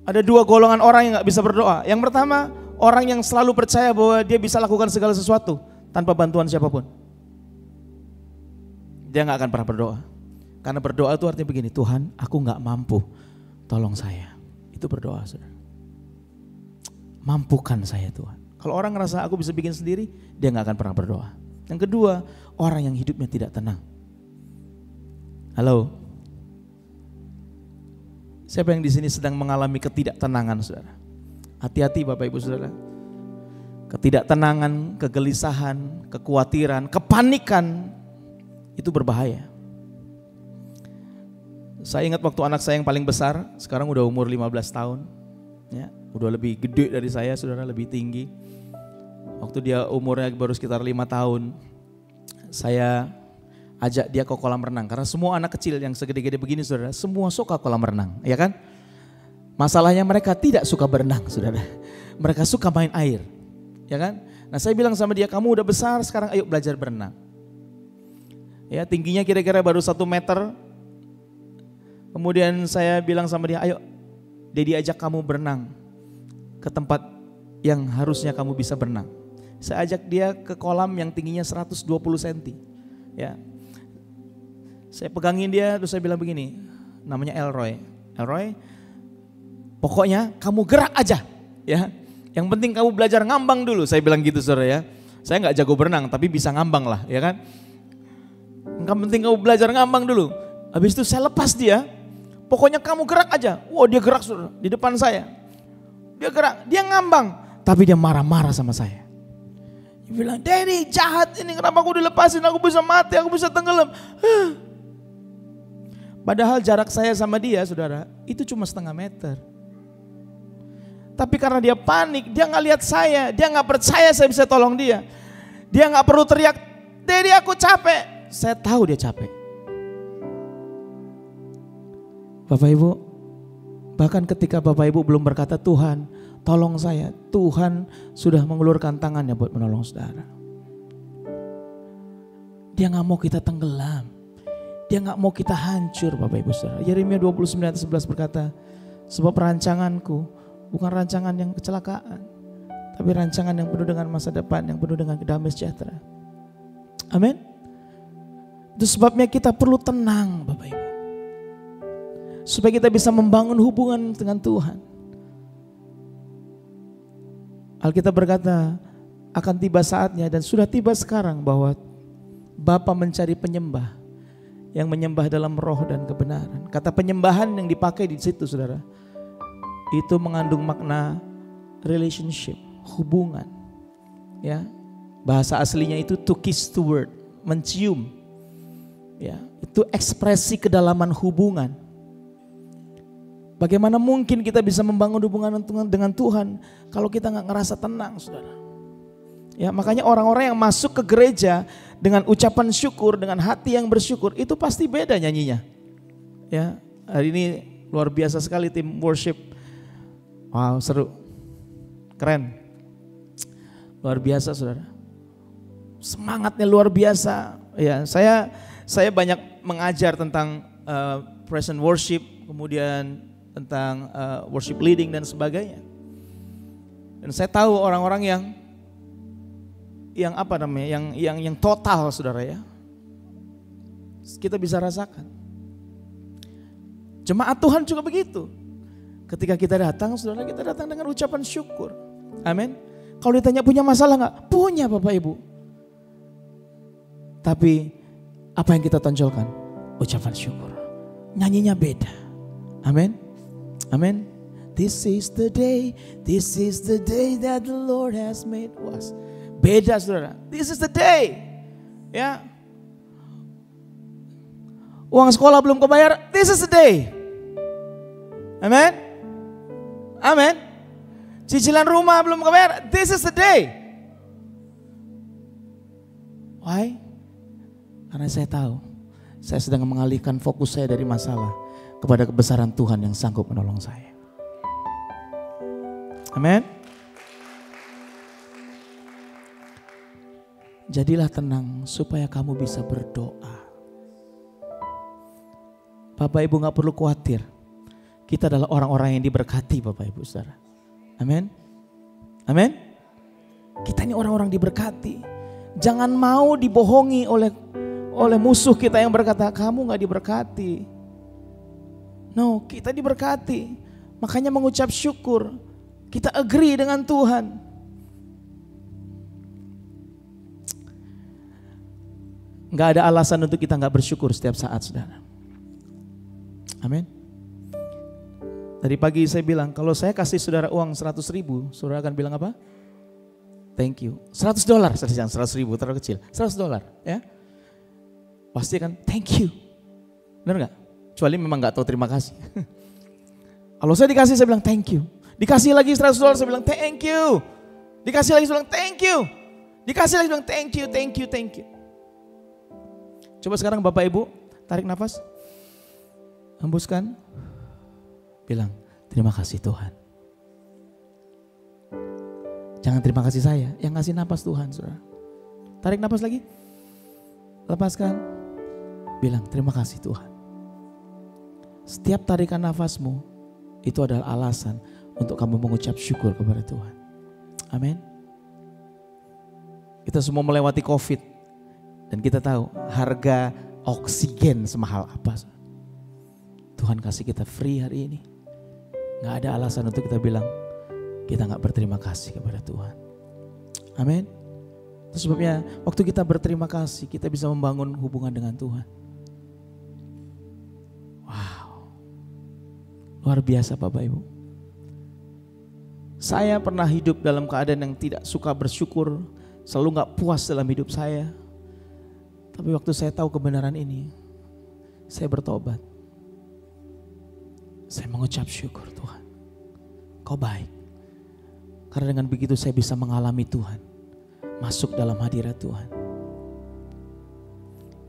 Ada dua golongan orang yang gak bisa berdoa. Yang pertama, orang yang selalu percaya bahwa dia bisa lakukan segala sesuatu tanpa bantuan siapapun. Dia gak akan pernah berdoa. Karena berdoa itu artinya begini, Tuhan aku gak mampu, tolong saya. Itu berdoa saudara. Mampukan saya Tuhan. Kalau orang ngerasa aku bisa bikin sendiri, dia gak akan pernah berdoa. Yang kedua, orang yang hidupnya tidak tenang. Halo. Siapa yang di sini sedang mengalami ketidaktenangan saudara? Hati-hati Bapak Ibu Saudara. Ketidaktenangan, kegelisahan, kekhawatiran, kepanikan itu berbahaya. Saya ingat waktu anak saya yang paling besar, sekarang udah umur 15 tahun. Ya, udah lebih gede dari saya, Saudara, lebih tinggi. Waktu dia umurnya baru sekitar 5 tahun, saya ajak dia ke kolam renang. Karena semua anak kecil yang segede-gede begini, Saudara, semua suka kolam renang, ya kan? Masalahnya mereka tidak suka berenang, Saudara. Mereka suka main air, ya kan? Nah, saya bilang sama dia, kamu udah besar, sekarang ayo belajar berenang. Ya, tingginya kira-kira baru 1 meter. Kemudian saya bilang sama dia, ayo Dedi ajak kamu berenang ke tempat yang harusnya kamu bisa berenang. Saya ajak dia ke kolam yang tingginya 120 cm. Ya. Saya pegangin dia, terus saya bilang begini, namanya Elroy. Elroy, pokoknya kamu gerak aja, ya. Yang penting kamu belajar ngambang dulu, saya bilang gitu, Saudara, ya. Saya nggak jago berenang, tapi bisa ngambang lah, ya kan. Yang penting kamu belajar ngambang dulu. Habis itu saya lepas dia, pokoknya kamu gerak aja. Wah, dia gerak, Saudara, di depan saya. Dia gerak, dia ngambang, tapi dia marah-marah sama saya. Dia bilang, Daddy jahat ini, kenapa aku dilepasin, aku bisa mati, aku bisa tenggelam. Padahal jarak saya sama dia, Saudara, itu cuma 0,5 meter. Tapi karena dia panik, dia nggak lihat saya, dia nggak percaya saya bisa tolong dia. Dia nggak perlu teriak, Daddy aku capek. Saya tahu dia capek. Bapak Ibu, bahkan ketika Bapak Ibu belum berkata, Tuhan tolong saya, Tuhan sudah mengulurkan tangannya buat menolong saudara. Dia nggak mau kita tenggelam, dia nggak mau kita hancur, Bapak Ibu Saudara. Yeremia 29:11 berkata, sebab rancanganku bukan rancangan yang kecelakaan, tapi rancangan yang penuh dengan masa depan, yang penuh dengan damai sejahtera. Amin. Itu sebabnya kita perlu tenang, Bapak Ibu, supaya kita bisa membangun hubungan dengan Tuhan. Alkitab berkata, akan tiba saatnya dan sudah tiba sekarang bahwa Bapa mencari penyembah yang menyembah dalam roh dan kebenaran. Kata penyembahan yang dipakai di situ, Saudara, itu mengandung makna relationship, hubungan. Ya, bahasa aslinya itu to kiss the word, mencium. Ya, itu ekspresi kedalaman hubungan. Bagaimana mungkin kita bisa membangun hubungan dengan Tuhan kalau kita nggak ngerasa tenang, Saudara? Ya, makanya orang-orang yang masuk ke gereja dengan ucapan syukur, dengan hati yang bersyukur, itu pasti beda nyanyinya. Ya, hari ini luar biasa sekali tim worship. Wow, seru, keren, luar biasa, Saudara. Semangatnya luar biasa. Ya, saya banyak mengajar tentang present worship, kemudian tentang worship leading dan sebagainya. Dan saya tahu orang-orang yang apa namanya, yang total, Saudara, ya. Kita bisa rasakan. Jemaat Tuhan juga begitu. Ketika kita datang, Saudara, kita datang dengan ucapan syukur. Amin. Kalau ditanya punya masalah enggak? Punya, Bapak Ibu. Tapi apa yang kita tonjolkan? Ucapan syukur. Nyanyinya beda. Amin. Amin. This is the day that the Lord has made us. Beda, Saudara. This is the day. Ya. Uang sekolah belum kebayar. This is the day. Amin. Amin. Cicilan rumah belum kebayar. This is the day. Why? Karena saya tahu saya sedang mengalihkan fokus saya dari masalah kepada kebesaran Tuhan yang sanggup menolong saya. Amin. Jadilah tenang supaya kamu bisa berdoa. Bapak Ibu gak perlu khawatir. Kita adalah orang-orang yang diberkati, Bapak Ibu Saudara. Amin. Amin. Kita ini orang-orang diberkati. Jangan mau dibohongi oleh musuh kita yang berkata kamu gak diberkati. No, kita diberkati. Makanya mengucap syukur. Kita agree dengan Tuhan. Gak ada alasan untuk kita gak bersyukur setiap saat, Saudara. Amin. Tadi pagi saya bilang, kalau saya kasih saudara uang 100.000, saudara akan bilang apa? Thank you. $100, saya bilang 100.000 terlalu kecil. $100 ya. Pasti akan thank you. Benar gak? Kecuali memang gak tahu terima kasih. Kalau saya dikasih, saya bilang thank you. Dikasih lagi $100, saya bilang thank you. Dikasih lagi, saya bilang thank you. Dikasih lagi, saya bilang thank you, thank you, thank you. Coba sekarang Bapak Ibu, tarik nafas. Hembuskan. Bilang, terima kasih Tuhan. Jangan terima kasih saya, yang ngasih nafas Tuhan, saudara. Tarik nafas lagi. Lepaskan. Bilang, terima kasih Tuhan. Setiap tarikan nafasmu, itu adalah alasan untuk kamu mengucap syukur kepada Tuhan. Amin. Kita semua melewati COVID. Dan kita tahu harga oksigen semahal apa. Tuhan kasih kita free hari ini. Gak ada alasan untuk kita bilang kita gak berterima kasih kepada Tuhan. Amin. Itu sebabnya waktu kita berterima kasih, kita bisa membangun hubungan dengan Tuhan. Wow. Luar biasa Bapak Ibu. Saya pernah hidup dalam keadaan yang tidak suka bersyukur, selalu gak puas dalam hidup saya. Tapi waktu saya tahu kebenaran ini, saya bertobat. Saya mengucap syukur Tuhan, Kau baik. Karena dengan begitu saya bisa mengalami Tuhan, masuk dalam hadirat Tuhan.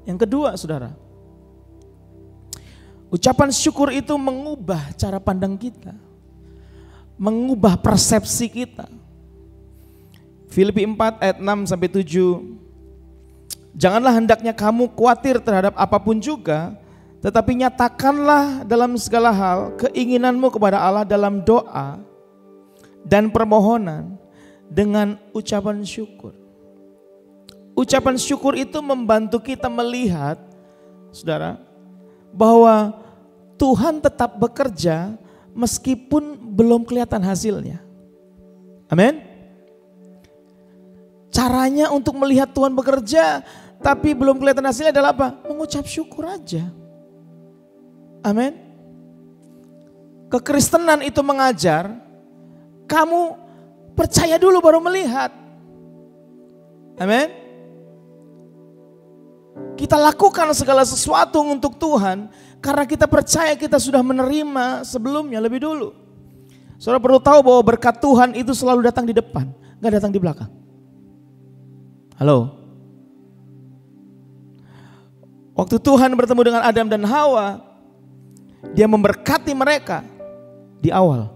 Yang kedua saudara, ucapan syukur itu mengubah cara pandang kita, mengubah persepsi kita. Filipi 4 ayat 6 sampai 7. Janganlah hendaknya kamu khawatir terhadap apapun juga, tetapi nyatakanlah dalam segala hal keinginanmu kepada Allah dalam doa dan permohonan dengan ucapan syukur. Ucapan syukur itu membantu kita melihat, saudara, bahwa Tuhan tetap bekerja meskipun belum kelihatan hasilnya. Amin. Caranya untuk melihat Tuhan bekerja tapi belum kelihatan hasilnya adalah apa? Mengucap syukur aja. Amin. Kekristenan itu mengajar kamu percaya dulu baru melihat. Amin. Kita lakukan segala sesuatu untuk Tuhan karena kita percaya kita sudah menerima sebelumnya lebih dulu. Saudara perlu tahu bahwa berkat Tuhan itu selalu datang di depan, gak datang di belakang. Halo. Waktu Tuhan bertemu dengan Adam dan Hawa, Dia memberkati mereka di awal.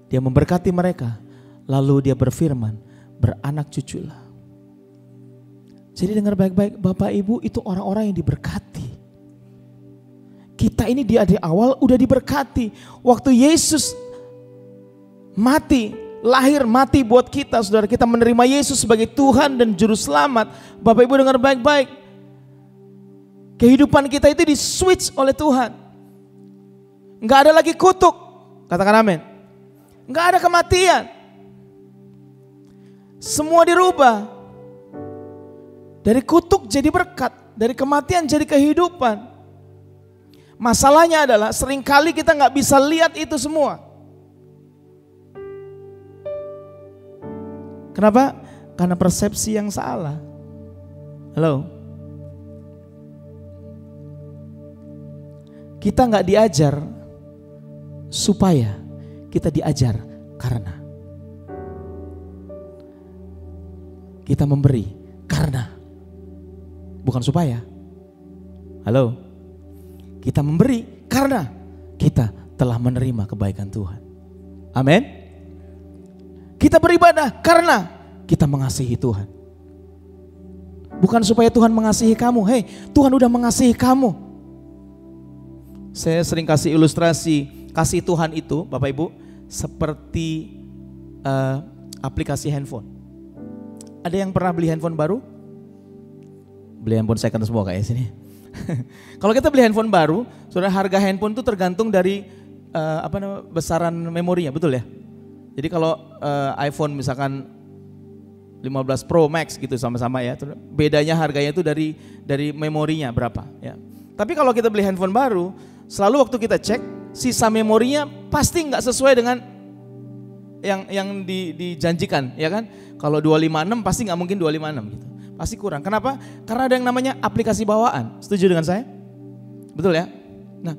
Dia memberkati mereka, lalu Dia berfirman, beranak cuculah. Jadi dengar baik-baik, Bapak Ibu itu orang-orang yang diberkati. Kita ini di awal udah diberkati. Waktu Yesus mati, lahir mati buat kita, saudara, kita menerima Yesus sebagai Tuhan dan Juru Selamat. Bapak Ibu dengar baik-baik. Kehidupan kita itu di switch oleh Tuhan. Enggak ada lagi kutuk. Katakan amin. Enggak ada kematian. Semua dirubah. Dari kutuk jadi berkat. Dari kematian jadi kehidupan. Masalahnya adalah seringkali kita enggak bisa lihat itu semua. Kenapa? Karena persepsi yang salah. Halo. Kita nggak diajar supaya, kita diajar karena. Kita memberi karena, bukan supaya. Halo. Kita memberi karena kita telah menerima kebaikan Tuhan. Amin. Kita beribadah karena kita mengasihi Tuhan. Bukan supaya Tuhan mengasihi kamu. Hei, Tuhan udah mengasihi kamu. Saya sering kasih ilustrasi kasih Tuhan itu, Bapak Ibu, seperti aplikasi handphone. Ada yang pernah beli handphone baru? Beli handphone second semua kayak sini. Kalau kita beli handphone baru, saudara, harga handphone itu tergantung dari besaran memorinya, betul ya? Jadi kalau iPhone misalkan 15 Pro Max gitu sama-sama ya, bedanya harganya itu dari memorinya berapa ya. Tapi kalau kita beli handphone baru, selalu waktu kita cek sisa memorinya pasti nggak sesuai dengan yang dijanjikan, ya kan? Kalau 256 pasti nggak mungkin 256 gitu. Pasti kurang. Kenapa? Karena ada yang namanya aplikasi bawaan. Setuju dengan saya? Betul ya? Nah,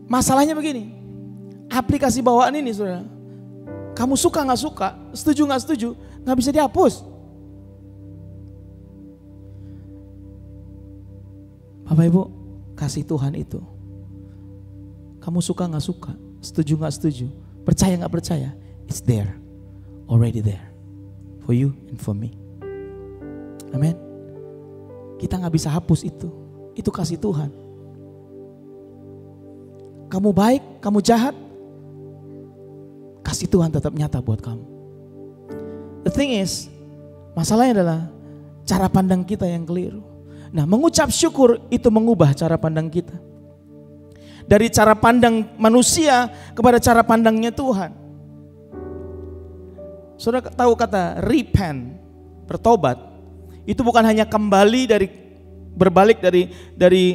masalahnya begini. Aplikasi bawaan ini, saudara, kamu suka nggak suka, setuju nggak setuju, nggak bisa dihapus. Bapak Ibu, kasih Tuhan itu, kamu suka nggak suka, setuju nggak setuju, percaya nggak percaya, it's there, already there, for you and for me. Amin. Kita nggak bisa hapus itu kasih Tuhan. Kamu baik, kamu jahat, kasih Tuhan tetap nyata buat kamu. The thing is, masalahnya adalah cara pandang kita yang keliru. Nah, mengucap syukur itu mengubah cara pandang kita. Dari cara pandang manusia kepada cara pandangnya Tuhan. Saudara tahu kata repent, bertobat, itu bukan hanya berbalik dari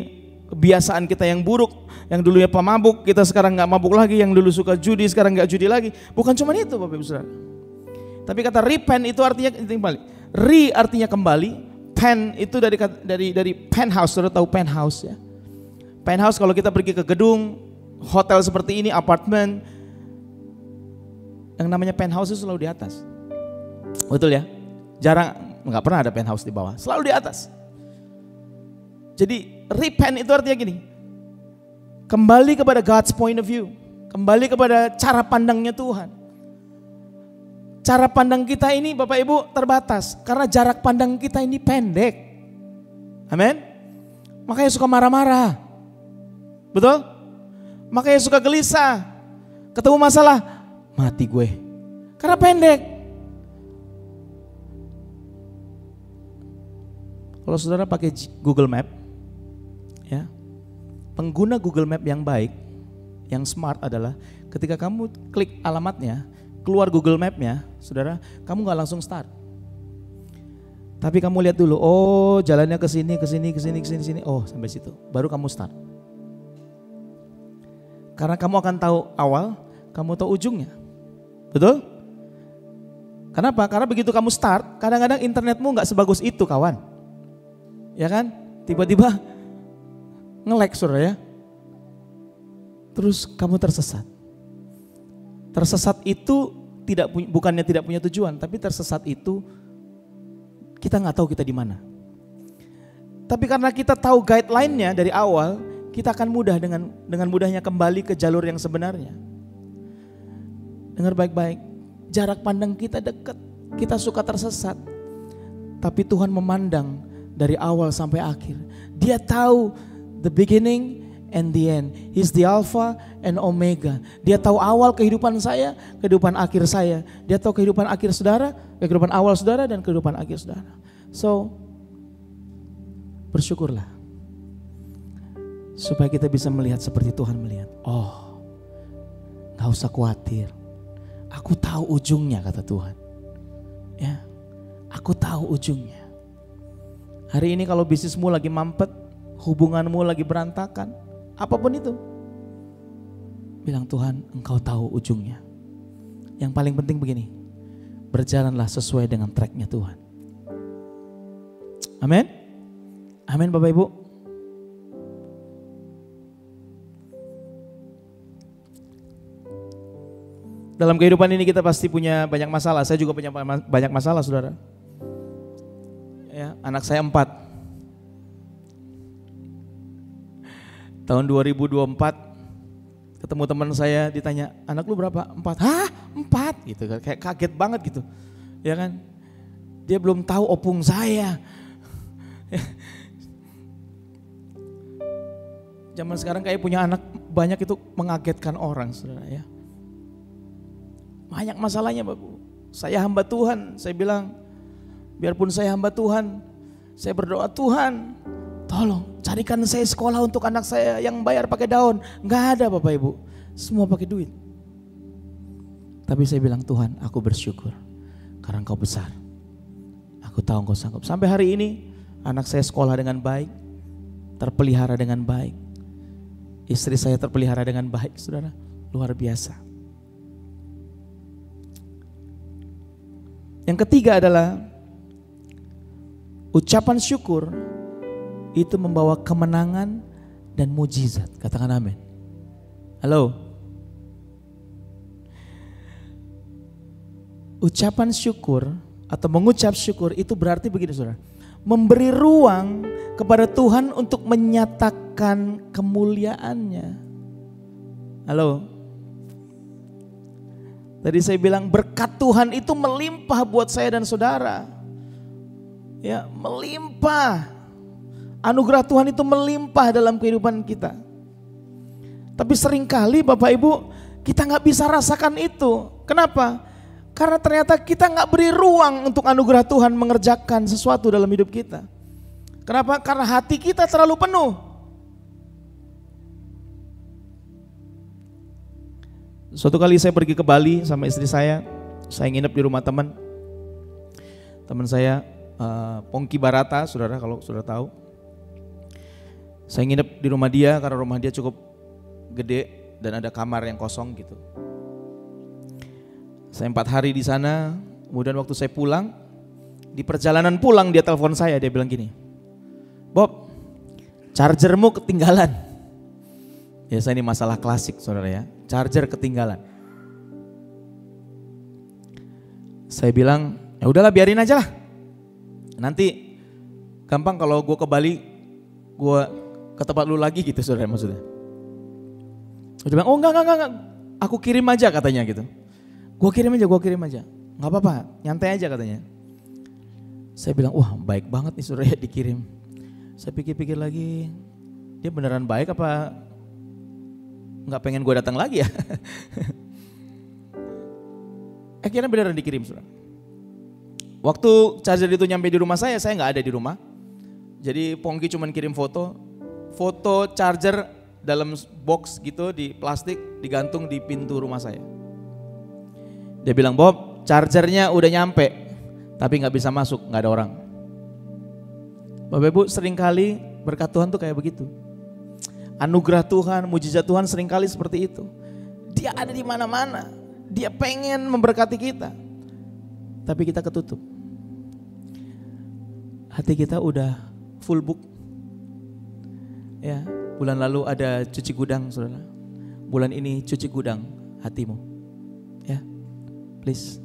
kebiasaan kita yang buruk, yang dulunya pemabuk, kita sekarang nggak mabuk lagi, yang dulu suka judi, sekarang nggak judi lagi. Bukan cuma itu, Bapak Ibu Saudara. Tapi kata repent itu artinya kembali. Re artinya kembali, pen itu dari penthouse, Saudara tahu penthouse ya. Penthouse kalau kita pergi ke gedung, hotel seperti ini, apartemen, yang namanya penthouse itu selalu di atas. Betul ya? Nggak pernah ada penthouse di bawah, selalu di atas. Jadi repent itu artinya gini, kembali kepada God's point of view, kembali kepada cara pandangnya Tuhan. Cara pandang kita ini Bapak Ibu terbatas, karena jarak pandang kita ini pendek. Amin. Makanya suka marah-marah, betul? Makanya suka gelisah, ketemu masalah, mati gue, karena pendek. Kalau saudara pakai Google Map, ya, pengguna Google Map yang baik, yang smart adalah ketika kamu klik alamatnya, keluar Google Map-nya, saudara, kamu nggak langsung start. Tapi kamu lihat dulu, oh jalannya ke sini, oh sampai situ, baru kamu start. Karena kamu akan tahu awal, kamu tahu ujungnya, betul? Kenapa? Karena begitu kamu start, kadang-kadang internetmu nggak sebagus itu, kawan. Ya kan? Tiba-tiba nge-lag, saudara ya. Terus kamu tersesat. Tersesat itu bukannya tidak punya tujuan, tapi tersesat itu kita nggak tahu kita di mana. Tapi karena kita tahu guideline-nya dari awal, kita akan mudah dengan mudahnya kembali ke jalur yang sebenarnya. Dengar baik-baik, jarak pandang kita dekat, kita suka tersesat. Tapi Tuhan memandang dari awal sampai akhir. Dia tahu the beginning and the end. He's the Alpha and Omega. Dia tahu awal kehidupan saya, kehidupan akhir saya. Dia tahu kehidupan akhir saudara, kehidupan awal saudara, dan kehidupan akhir saudara. So, bersyukurlah. Supaya kita bisa melihat seperti Tuhan melihat. Oh, gak usah khawatir. Aku tahu ujungnya, kata Tuhan. Ya, aku tahu ujungnya. Hari ini kalau bisnismu lagi mampet, hubunganmu lagi berantakan, apapun itu, bilang Tuhan, Engkau tahu ujungnya. Yang paling penting begini, berjalanlah sesuai dengan tracknya Tuhan. Amin. Amin Bapak Ibu. Dalam kehidupan ini kita pasti punya banyak masalah. Saya juga punya banyak masalah, saudara. Ya, anak saya 4. Tahun 2024 ketemu teman saya, ditanya, anak lu berapa? 4. Hah? 4? Gitu kan, kayak kaget banget gitu. Ya kan? Dia belum tahu opung saya. Zaman sekarang kayak punya anak banyak itu mengagetkan orang, saudara ya. Banyak masalahnya, Bapak. Saya hamba Tuhan, saya bilang, biarpun saya hamba Tuhan, saya berdoa, Tuhan tolong carikan saya sekolah untuk anak saya yang bayar pakai daun. Enggak ada Bapak Ibu, semua pakai duit. Tapi saya bilang, Tuhan aku bersyukur karena Engkau besar. Aku tahu Engkau sanggup. Sampai hari ini anak saya sekolah dengan baik, terpelihara dengan baik. Istri saya terpelihara dengan baik, saudara. Luar biasa. Yang ketiga adalah ucapan syukur itu membawa kemenangan dan mujizat. Katakan amin. Halo. Ucapan syukur atau mengucap syukur itu berarti begini, saudara. Memberi ruang kepada Tuhan untuk menyatakan kemuliaannya. Halo. Tadi saya bilang berkat Tuhan itu melimpah buat saya dan saudara. Ya, melimpah. Anugerah Tuhan itu melimpah dalam kehidupan kita. Tapi seringkali Bapak Ibu kita nggak bisa rasakan itu. Kenapa? Karena ternyata kita nggak beri ruang untuk anugerah Tuhan mengerjakan sesuatu dalam hidup kita. Kenapa? Karena hati kita terlalu penuh. Suatu kali saya pergi ke Bali sama istri saya nginep di rumah teman saya, Pongki Barata, saudara kalau saudara tahu. Saya nginep di rumah dia karena rumah dia cukup gede dan ada kamar yang kosong gitu. Saya 4 hari di sana, kemudian waktu saya pulang, di perjalanan pulang dia telepon saya, dia bilang gini, Bob, chargermu ketinggalan. Ya saya ini masalah klasik saudara ya, charger ketinggalan. Saya bilang, ya udahlah biarin aja lah. Nanti gampang kalau gue ke Bali, gue ke tempat lu lagi gitu saudara maksudnya. Dia bilang, oh enggak, aku kirim aja katanya gitu. Gue kirim aja, nggak apa-apa, nyantai aja katanya. Saya bilang, wah baik banget nih saudara ya dikirim. Saya pikir-pikir lagi, dia beneran baik apa nggak pengen gue datang lagi ya? Akhirnya beneran dikirim saudara. Waktu charger itu nyampe di rumah saya nggak ada di rumah. Jadi Pongki cuman kirim foto charger dalam box gitu di plastik digantung di pintu rumah saya. Dia bilang, Bob, chargernya udah nyampe, tapi nggak bisa masuk, nggak ada orang. Bapak Ibu, seringkali berkat Tuhan tuh kayak begitu. Anugerah Tuhan, mujizat Tuhan seringkali seperti itu. Dia ada di mana-mana, dia pengen memberkati kita, tapi kita ketutup. Hati kita udah full book. Ya, bulan lalu ada cuci gudang, saudara. Bulan ini cuci gudang hatimu. Ya. Please,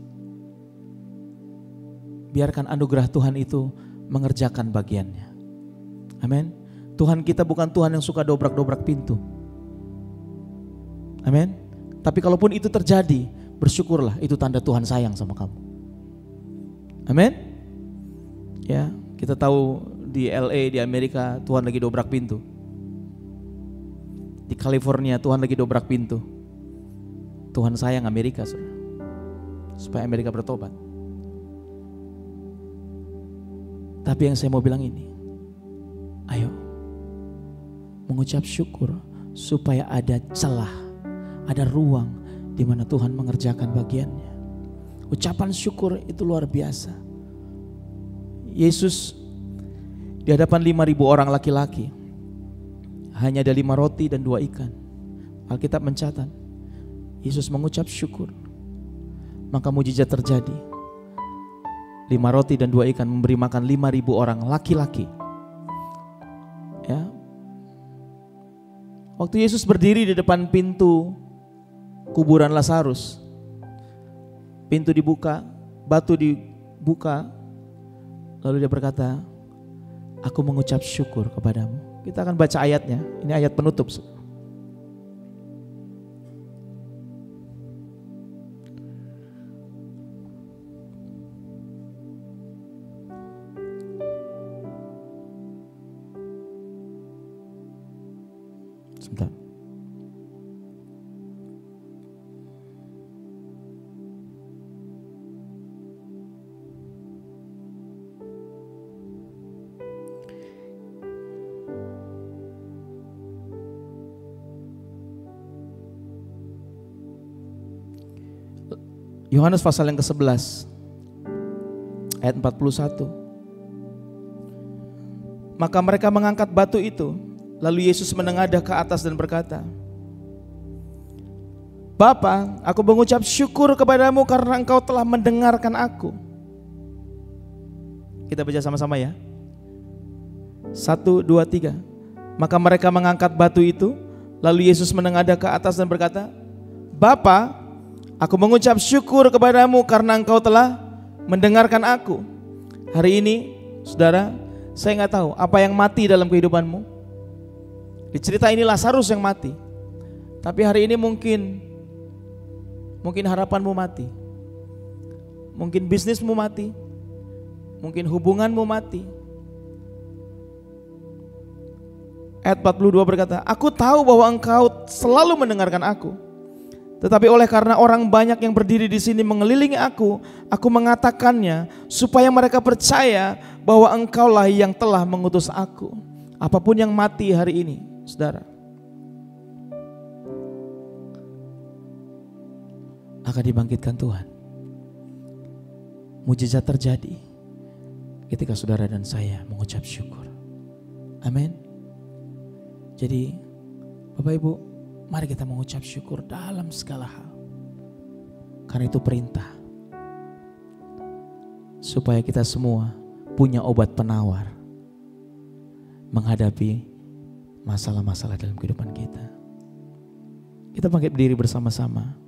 biarkan anugerah Tuhan itu mengerjakan bagiannya. Amin. Tuhan kita bukan Tuhan yang suka dobrak-dobrak pintu. Amin. Tapi kalaupun itu terjadi, bersyukurlah, itu tanda Tuhan sayang sama kamu. Amin. Ya, kita tahu di LA di Amerika Tuhan lagi dobrak pintu. Di California Tuhan lagi dobrak pintu. Tuhan sayang Amerika, saudara. Supaya Amerika bertobat. Tapi yang saya mau bilang ini, ayo mengucap syukur supaya ada celah, ada ruang di mana Tuhan mengerjakan bagiannya. Ucapan syukur itu luar biasa. Yesus di hadapan 5.000 orang laki-laki, hanya ada 5 roti dan 2 ikan. Alkitab mencatat, Yesus mengucap syukur. Maka mujizat terjadi. 5 roti dan 2 ikan memberi makan 5.000 orang laki-laki. Ya. Waktu Yesus berdiri di depan pintu kuburan Lazarus, pintu dibuka, batu dibuka, lalu dia berkata, aku mengucap syukur kepadamu. Kita akan baca ayatnya, ini ayat penutup. Sebentar. Yohanes pasal yang ke-11 ayat 41. Maka mereka mengangkat batu itu Lalu Yesus menengadah ke atas dan berkata, Bapa, aku mengucap syukur kepadamu karena engkau telah mendengarkan aku. Kita baca sama-sama ya. 1, 2, 3. Maka mereka mengangkat batu itu. Lalu Yesus menengadah ke atas dan berkata, Bapa, aku mengucap syukur kepadamu karena engkau telah mendengarkan aku. Hari ini, saudara, saya nggak tahu apa yang mati dalam kehidupanmu. Di cerita ini Lazarus yang mati. Tapi hari ini mungkin harapanmu mati. Mungkin bisnismu mati. Mungkin hubunganmu mati. Ayat 42 berkata, aku tahu bahwa engkau selalu mendengarkan aku. Tetapi oleh karena orang banyak yang berdiri di sini mengelilingi aku mengatakannya supaya mereka percaya bahwa engkaulah yang telah mengutus aku. Apapun yang mati hari ini, saudara, akan dibangkitkan Tuhan. Mujizat terjadi ketika saudara dan saya mengucap syukur. Amin. Jadi Bapak Ibu, mari kita mengucap syukur dalam segala hal. Karena itu perintah. Supaya kita semua punya obat penawar menghadapi masalah-masalah dalam kehidupan kita. Kita bangkit berdiri bersama-sama.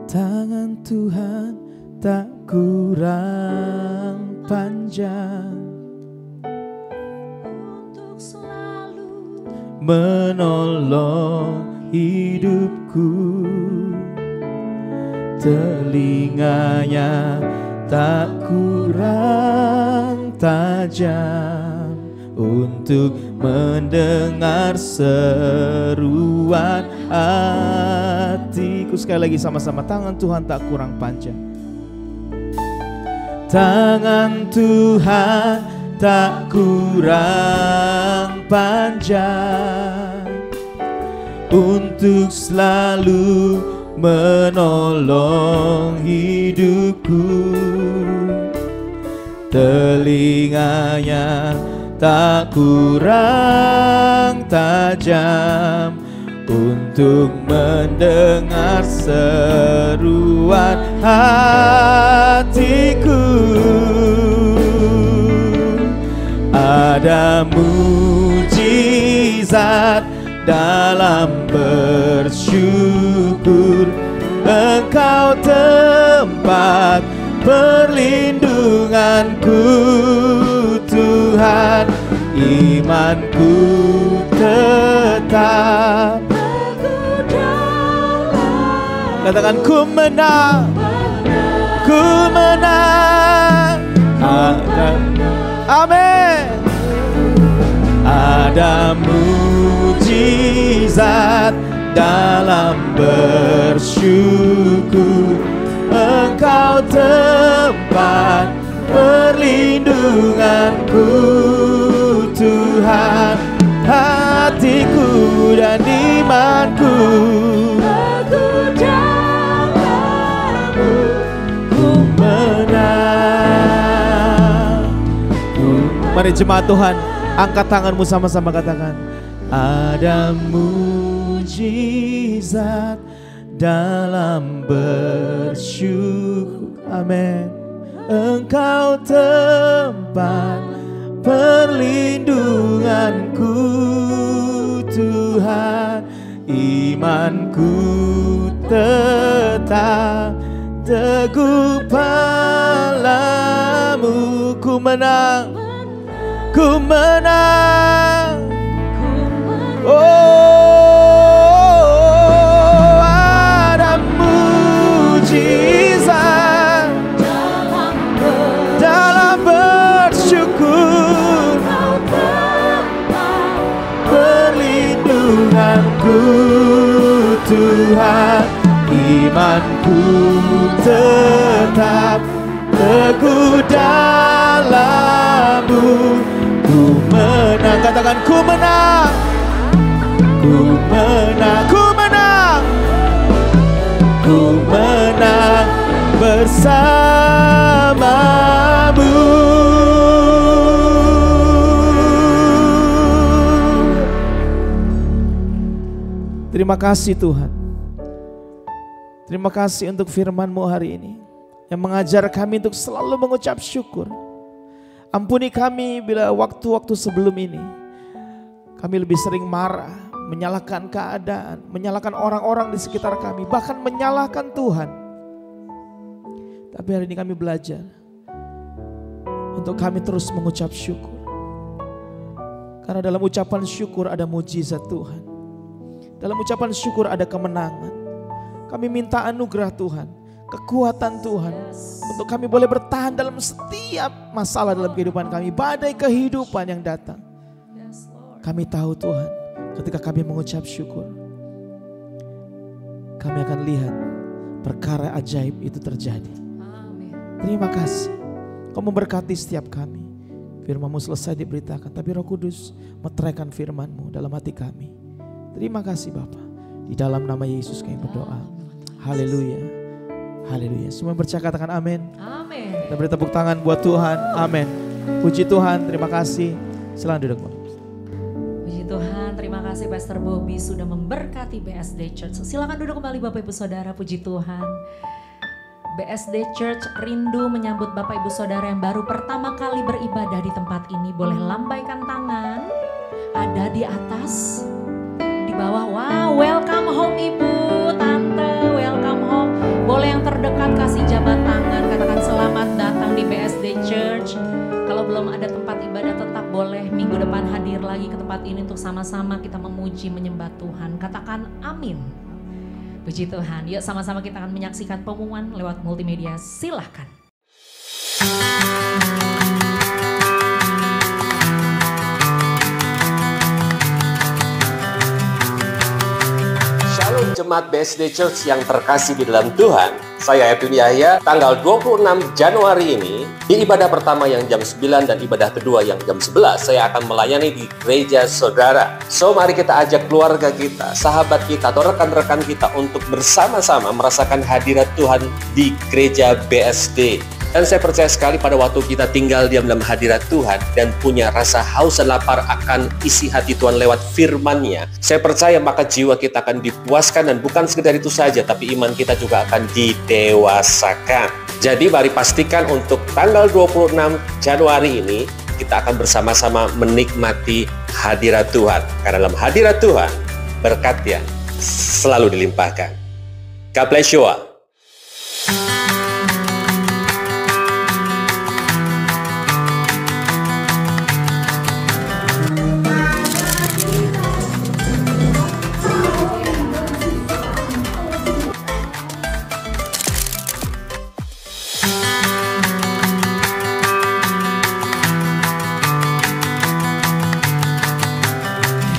Tangan Tuhan tak kurang panjang untuk selalu menolong hidupku. Telinganya tak kurang tajam untuk mendengar seruan hatiku. Sekali lagi sama-sama, tangan Tuhan tak kurang panjang. Tangan Tuhan tak kurang panjang untuk selalu menolong hidupku. Telinganya tak kurang tajam untuk mendengar seruan hatiku. Ada mujizat dalam bersyukur. Engkau tempat perlindunganku, Tuhan. Imanku tetap. Katakan, ku menang, ku menang. Amin. Ada mujizat dalam bersyukur. Engkau tempat perlindunganku, Tuhan. Hatiku dan imanku menang. Mari jemaat Tuhan, angkat tanganmu sama-sama katakan, ada mujizat dalam bersyukur. Amin. Engkau tempat perlindunganku, Tuhan. Imanku tetap teguh padamu. Ku menang, ku menang. Oh, ada mujizat dalam bersyukur. Perlindunganku, Tuhan. Imanku tetap teguh dalam-Mu. Ku menang, katakan ku menang. Ku menang, ku menang. Ku menang bersamamu. Terima kasih Tuhan. Terima kasih untuk firman-Mu hari ini yang mengajar kami untuk selalu mengucap syukur. Ampuni kami bila waktu-waktu sebelum ini kami lebih sering marah, menyalahkan keadaan, menyalahkan orang-orang di sekitar kami, bahkan menyalahkan Tuhan. Tapi hari ini kami belajar untuk kami terus mengucap syukur. Karena dalam ucapan syukur ada mujizat Tuhan. Dalam ucapan syukur ada kemenangan. Kami minta anugerah Tuhan, kekuatan Tuhan, untuk kami boleh bertahan dalam setiap masalah dalam kehidupan kami, badai kehidupan yang datang. Kami tahu Tuhan, ketika kami mengucap syukur, kami akan lihat perkara ajaib itu terjadi. Terima kasih, Kau memberkati setiap kami. Firman-Mu selesai diberitakan, tapi Roh Kudus meteraikan firman-Mu dalam hati kami. Terima kasih Bapa. Di dalam nama Yesus kami berdoa. Haleluya. Haleluya. Semua bercakap katakan amin. Amin. Kita beri tepuk tangan buat Tuhan. Amin. Puji Tuhan. Terima kasih. Silakan duduk. Puji Tuhan. Terima kasih Pastor Bobby sudah memberkati BSD Church. Silakan duduk kembali Bapak Ibu Saudara. Puji Tuhan. BSD Church rindu menyambut Bapak Ibu Saudara yang baru pertama kali beribadah di tempat ini. Boleh lambaikan tangan. Ada di atas, di bawah. Wow, welcome home Ibu, Tante, welcome home. Boleh yang terdekat kasih jabat tangan, katakan selamat datang di BSD Church. Kalau belum ada tempat ibadah tetap boleh minggu depan hadir lagi ke tempat ini untuk sama-sama kita memuji menyembah Tuhan. Katakan amin. Puji Tuhan. Yuk sama-sama kita akan menyaksikan pengumuman lewat multimedia. Silahkan. Shalom Jemaat BSD Church yang terkasih di dalam Tuhan. Saya Edwin Yahya, tanggal 26 Januari ini, di ibadah pertama yang jam 9 dan ibadah kedua yang jam 11, saya akan melayani di gereja saudara. So, mari kita ajak keluarga kita, sahabat kita, atau rekan-rekan kita untuk bersama-sama merasakan hadirat Tuhan di gereja BSD. Dan saya percaya sekali pada waktu kita tinggal diam dalam hadirat Tuhan dan punya rasa haus dan lapar akan isi hati Tuhan lewat firman-Nya, saya percaya maka jiwa kita akan dipuaskan, dan bukan sekedar itu saja, tapi iman kita juga akan didewasakan. Jadi mari pastikan untuk tanggal 26 Januari ini kita akan bersama-sama menikmati hadirat Tuhan. Karena dalam hadirat Tuhan berkat-Nya selalu dilimpahkan. God bless you all.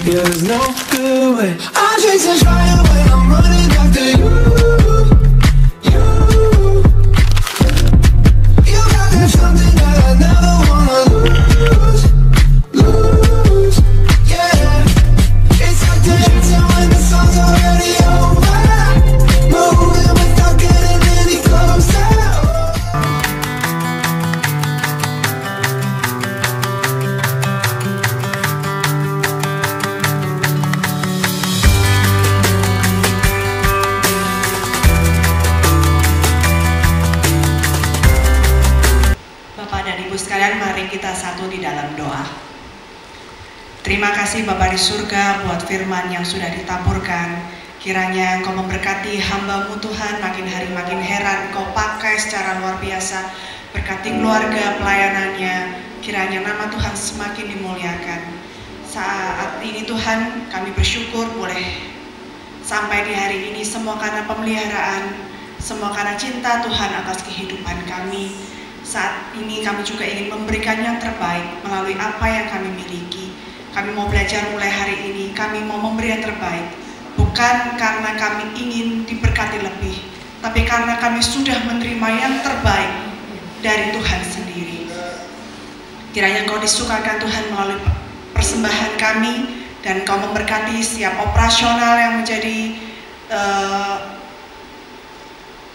There's no good way. I'm chasing fire when I'm running after you. You got me something that I never wanna lose. Yeah, it's like dancing when the song's already over. Moving without getting any closer. Sekalian mari kita satu di dalam doa. Terima kasih Bapa di surga buat firman yang sudah ditaburkan. Kiranya Engkau memberkati hamba-Mu Tuhan, makin hari makin heran Engkau pakai secara luar biasa. Berkati keluarga pelayanannya, kiranya nama Tuhan semakin dimuliakan. Saat ini Tuhan kami bersyukur boleh sampai di hari ini, semua karena pemeliharaan, semua karena cinta Tuhan atas kehidupan kami. Saat ini kami juga ingin memberikan yang terbaik melalui apa yang kami miliki. Kami mau belajar mulai hari ini, kami mau memberi yang terbaik. Bukan karena kami ingin diberkati lebih, tapi karena kami sudah menerima yang terbaik dari Tuhan sendiri. Kiranya Engkau disukakan Tuhan melalui persembahan kami, dan Engkau memberkati setiap operasional yang menjadi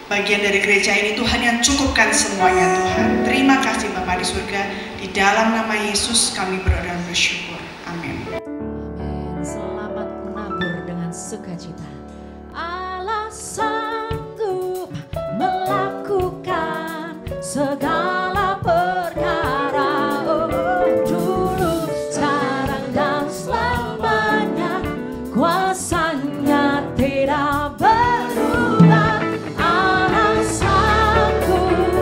bagian dari gereja ini. Tuhan yang cukupkan semuanya Tuhan. Terima kasih Bapa di surga. Di dalam nama Yesus kami berdoa dan bersyukur. Amin. Amin. Selamat menabur dengan sukacita. Allah sanggup melakukan segala perkara, dulu, sekarang, dan selamanya. Kuasanya tidak berubah. Allah sanggup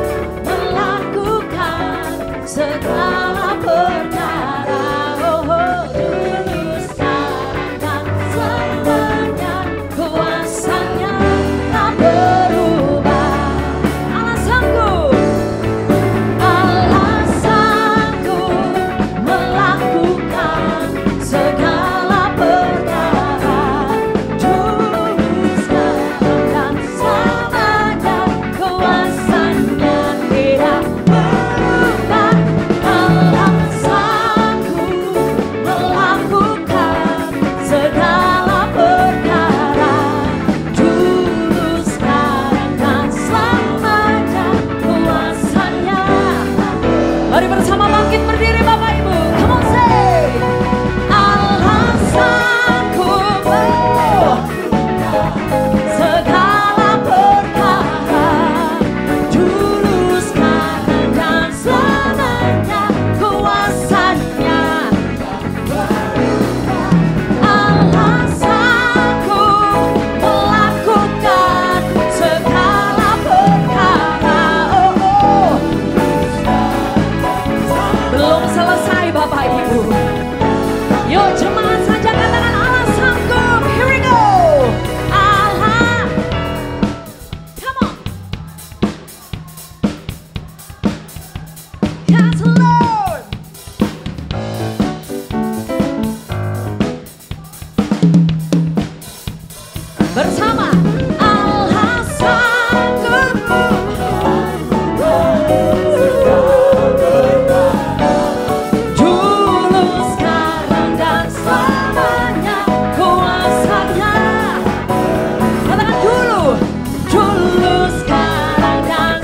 melakukan segala perkara, dulu, sekarang, dan selamanya. Kuasanya tak berubah. Allah sanggup melakukan segala perkara, dulu, sekarang, dan selamanya. Kuasanya tidak berubah. Allah sanggup melakukan segala perkara, dulu, sekarang, dan selamanya. Kuasanya. Mari bersama bangkit berdiri Bapak Ibu. Come on say. Allah sanggup segala perkara, dulu, sekarang, dan selamanya. Kuasanya. Allah sanggup melakukan segala perkara. Belum selesai Bapak Ibu. Yuk jemaat saja katakan Allah sanggup. Here we go. Allah. Come on. Yes Lord. Bersama Allah sanggup. Dulu, sekarang, dan selamanya. Kuasanya. Katakan dulu. Dulu, sekarang, dan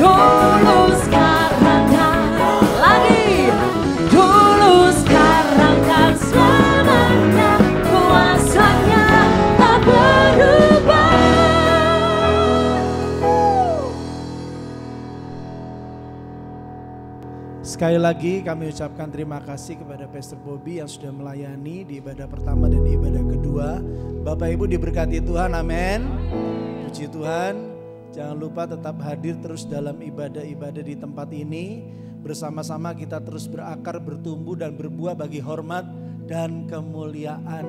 dulu, sekarang, dan lagi. Dulu, sekarang, dan selamanya. Kuasanya tak berubah. Sekali lagi kami ucapkan terima kasih kepada Pastor Bobby yang sudah melayani di ibadah pertama dan di ibadah kedua. Bapak Ibu diberkati Tuhan, amin. Puji Tuhan, jangan lupa tetap hadir terus dalam ibadah-ibadah di tempat ini. Bersama-sama kita terus berakar, bertumbuh dan berbuah bagi hormat dan kemuliaan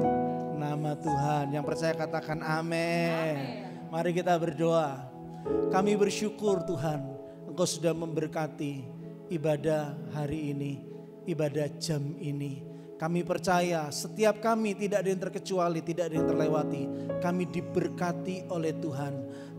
nama Tuhan. Yang percaya katakan amin. Mari kita berdoa. Kami bersyukur Tuhan, Engkau sudah memberkati ibadah hari ini, ibadah jam ini. Kami percaya setiap kami tidak ada yang terkecuali, tidak ada yang terlewati. Kami diberkati oleh Tuhan.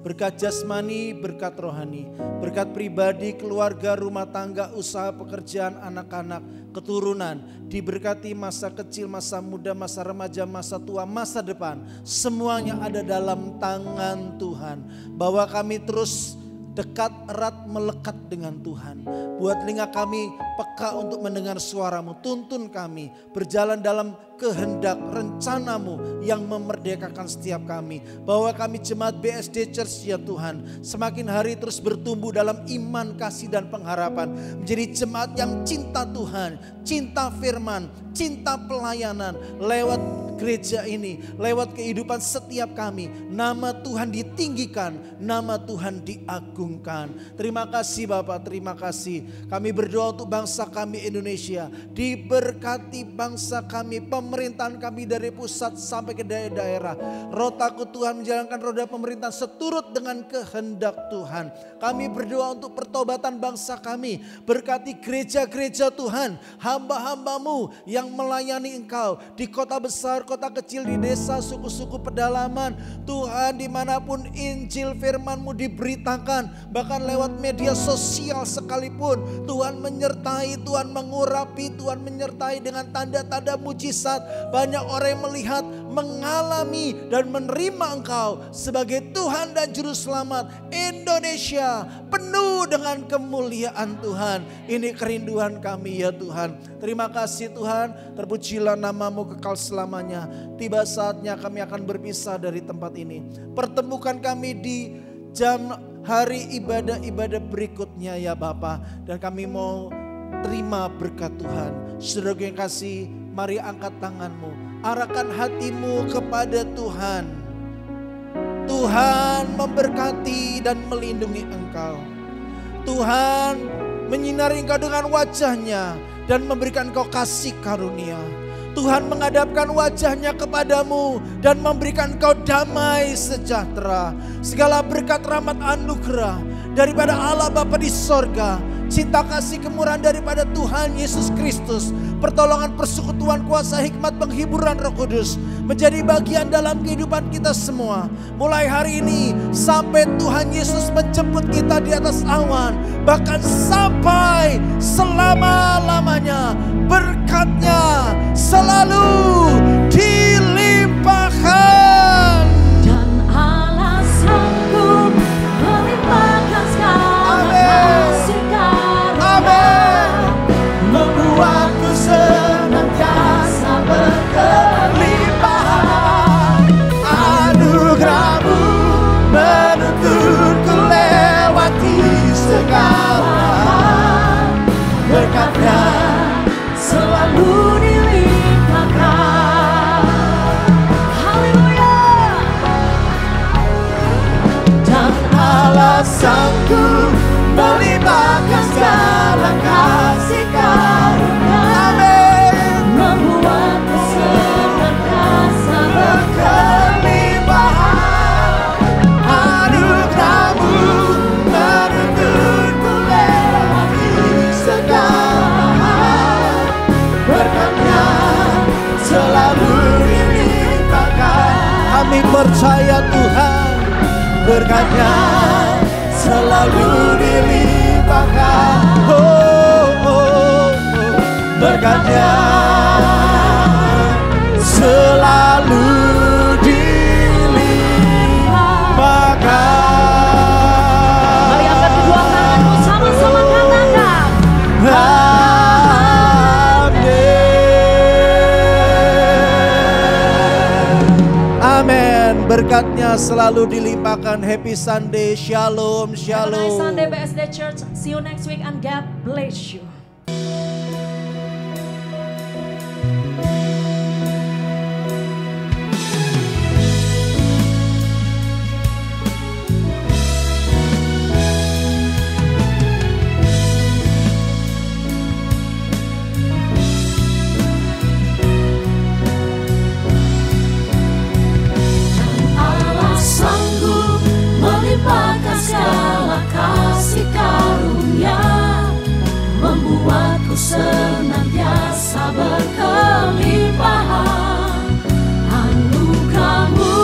Berkat jasmani, berkat rohani, berkat pribadi, keluarga, rumah tangga, usaha, pekerjaan, anak-anak, keturunan. Diberkati masa kecil, masa muda, masa remaja, masa tua, masa depan. Semuanya ada dalam tangan Tuhan. Bahwa kami terus dekat, erat, melekat dengan Tuhan. Buat telinga kami peka untuk mendengar suaramu. Tuntun kami berjalan dalam kehendak rencanamu yang memerdekakan setiap kami. Bahwa kami jemaat BSD Church ya Tuhan, semakin hari terus bertumbuh dalam iman, kasih dan pengharapan. Menjadi jemaat yang cinta Tuhan, cinta firman, cinta pelayanan. Lewat gereja ini, lewat kehidupan setiap kami, nama Tuhan ditinggikan, nama Tuhan diagungkan. Terima kasih Bapak, terima kasih. Kami berdoa untuk bangsa kami Indonesia. Diberkati bangsa kami, pemerintahan kami dari pusat sampai ke daerah-daerah. Roh takut Tuhan menjalankan roda pemerintahan seturut dengan kehendak Tuhan. Kami berdoa untuk pertobatan bangsa kami. Berkati gereja-gereja Tuhan, hamba-hambamu yang melayani Engkau di kota besar, kota kecil, di desa, suku-suku pedalaman. Tuhan, dimanapun Injil firman-Mu diberitakan, bahkan lewat media sosial sekalipun, Tuhan menyertai, Tuhan mengurapi, Tuhan menyertai dengan tanda-tanda mujizat saat banyak orang yang melihat, mengalami dan menerima Engkau sebagai Tuhan dan Juru Selamat. Indonesia penuh dengan kemuliaan Tuhan. Ini kerinduan kami ya Tuhan. Terima kasih Tuhan, terpujilah nama-Mu kekal selamanya. Tiba saatnya kami akan berpisah dari tempat ini. Pertemukan kami di jam hari ibadah-ibadah berikutnya ya Bapa. Dan kami mau terima berkat Tuhan. Saudara yang kasih, mari angkat tanganmu, arahkan hatimu kepada Tuhan. Tuhan memberkati dan melindungi engkau. Tuhan menyinari engkau dengan wajahnya dan memberikan engkau kasih karunia. Tuhan menghadapkan wajahnya kepadamu dan memberikan engkau damai sejahtera. Segala berkat rahmat anugerah daripada Allah Bapa di sorga, cinta kasih kemurahan daripada Tuhan Yesus Kristus, pertolongan persekutuan kuasa hikmat penghiburan Roh Kudus menjadi bagian dalam kehidupan kita semua. Mulai hari ini sampai Tuhan Yesus menjemput kita di atas awan, bahkan sampai selama-lamanya, berkatnya selalu dilimpahkan. Dan Allah sanggup melimpahkan segala kasih karunia, Membuatku senantiasa berkelimpahan. Anugerah-Mu menuntunku lewati segala hal. Berkat-Nya selalu dilimpahkan. Haleluya. dan Allah sanggup melimpahkan segala kasih karunia. Amin. Membuatku senantiasa Berkelimpahan. Anugerah-Mu menuntunku lewati segala hal. Berkat-Nya selalu dilimpahkan. Kami percaya Tuhan, berkat-Nya selalu dilimpahkan. Berkat-Nya selalu dilimpahkan. Mari angkat kedua tanganmu, sama-sama katakan. Amin. Berkat-Nya selalu dilimpahkan. Happy Sunday. Shalom. Have a Shalom. nice Sunday BSD Church. See you next week and God bless you. Allah sanggup melimpahkan segala kasih karunia, membuatku senantiasa berkelimpahan. Anugerah-Mu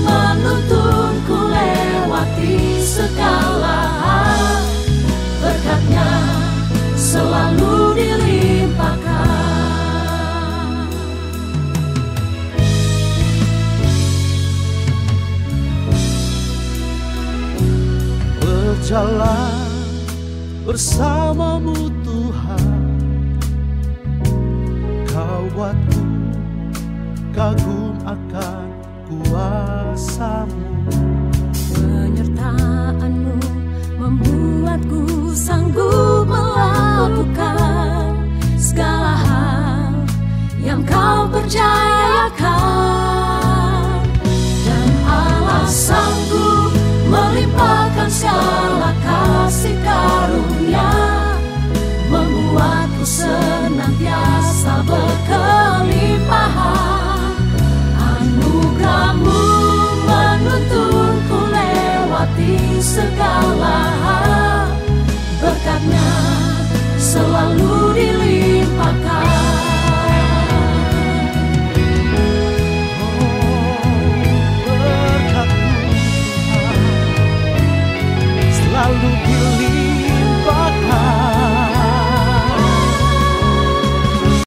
menuntunku lewati segala hal. Berkat-Nya selalu dilimpahkan. Berjalan bersama-Mu Tuhan, Kau buatku kagum akan kuasa-Mu. Penyertaan-Mu membuatku sanggup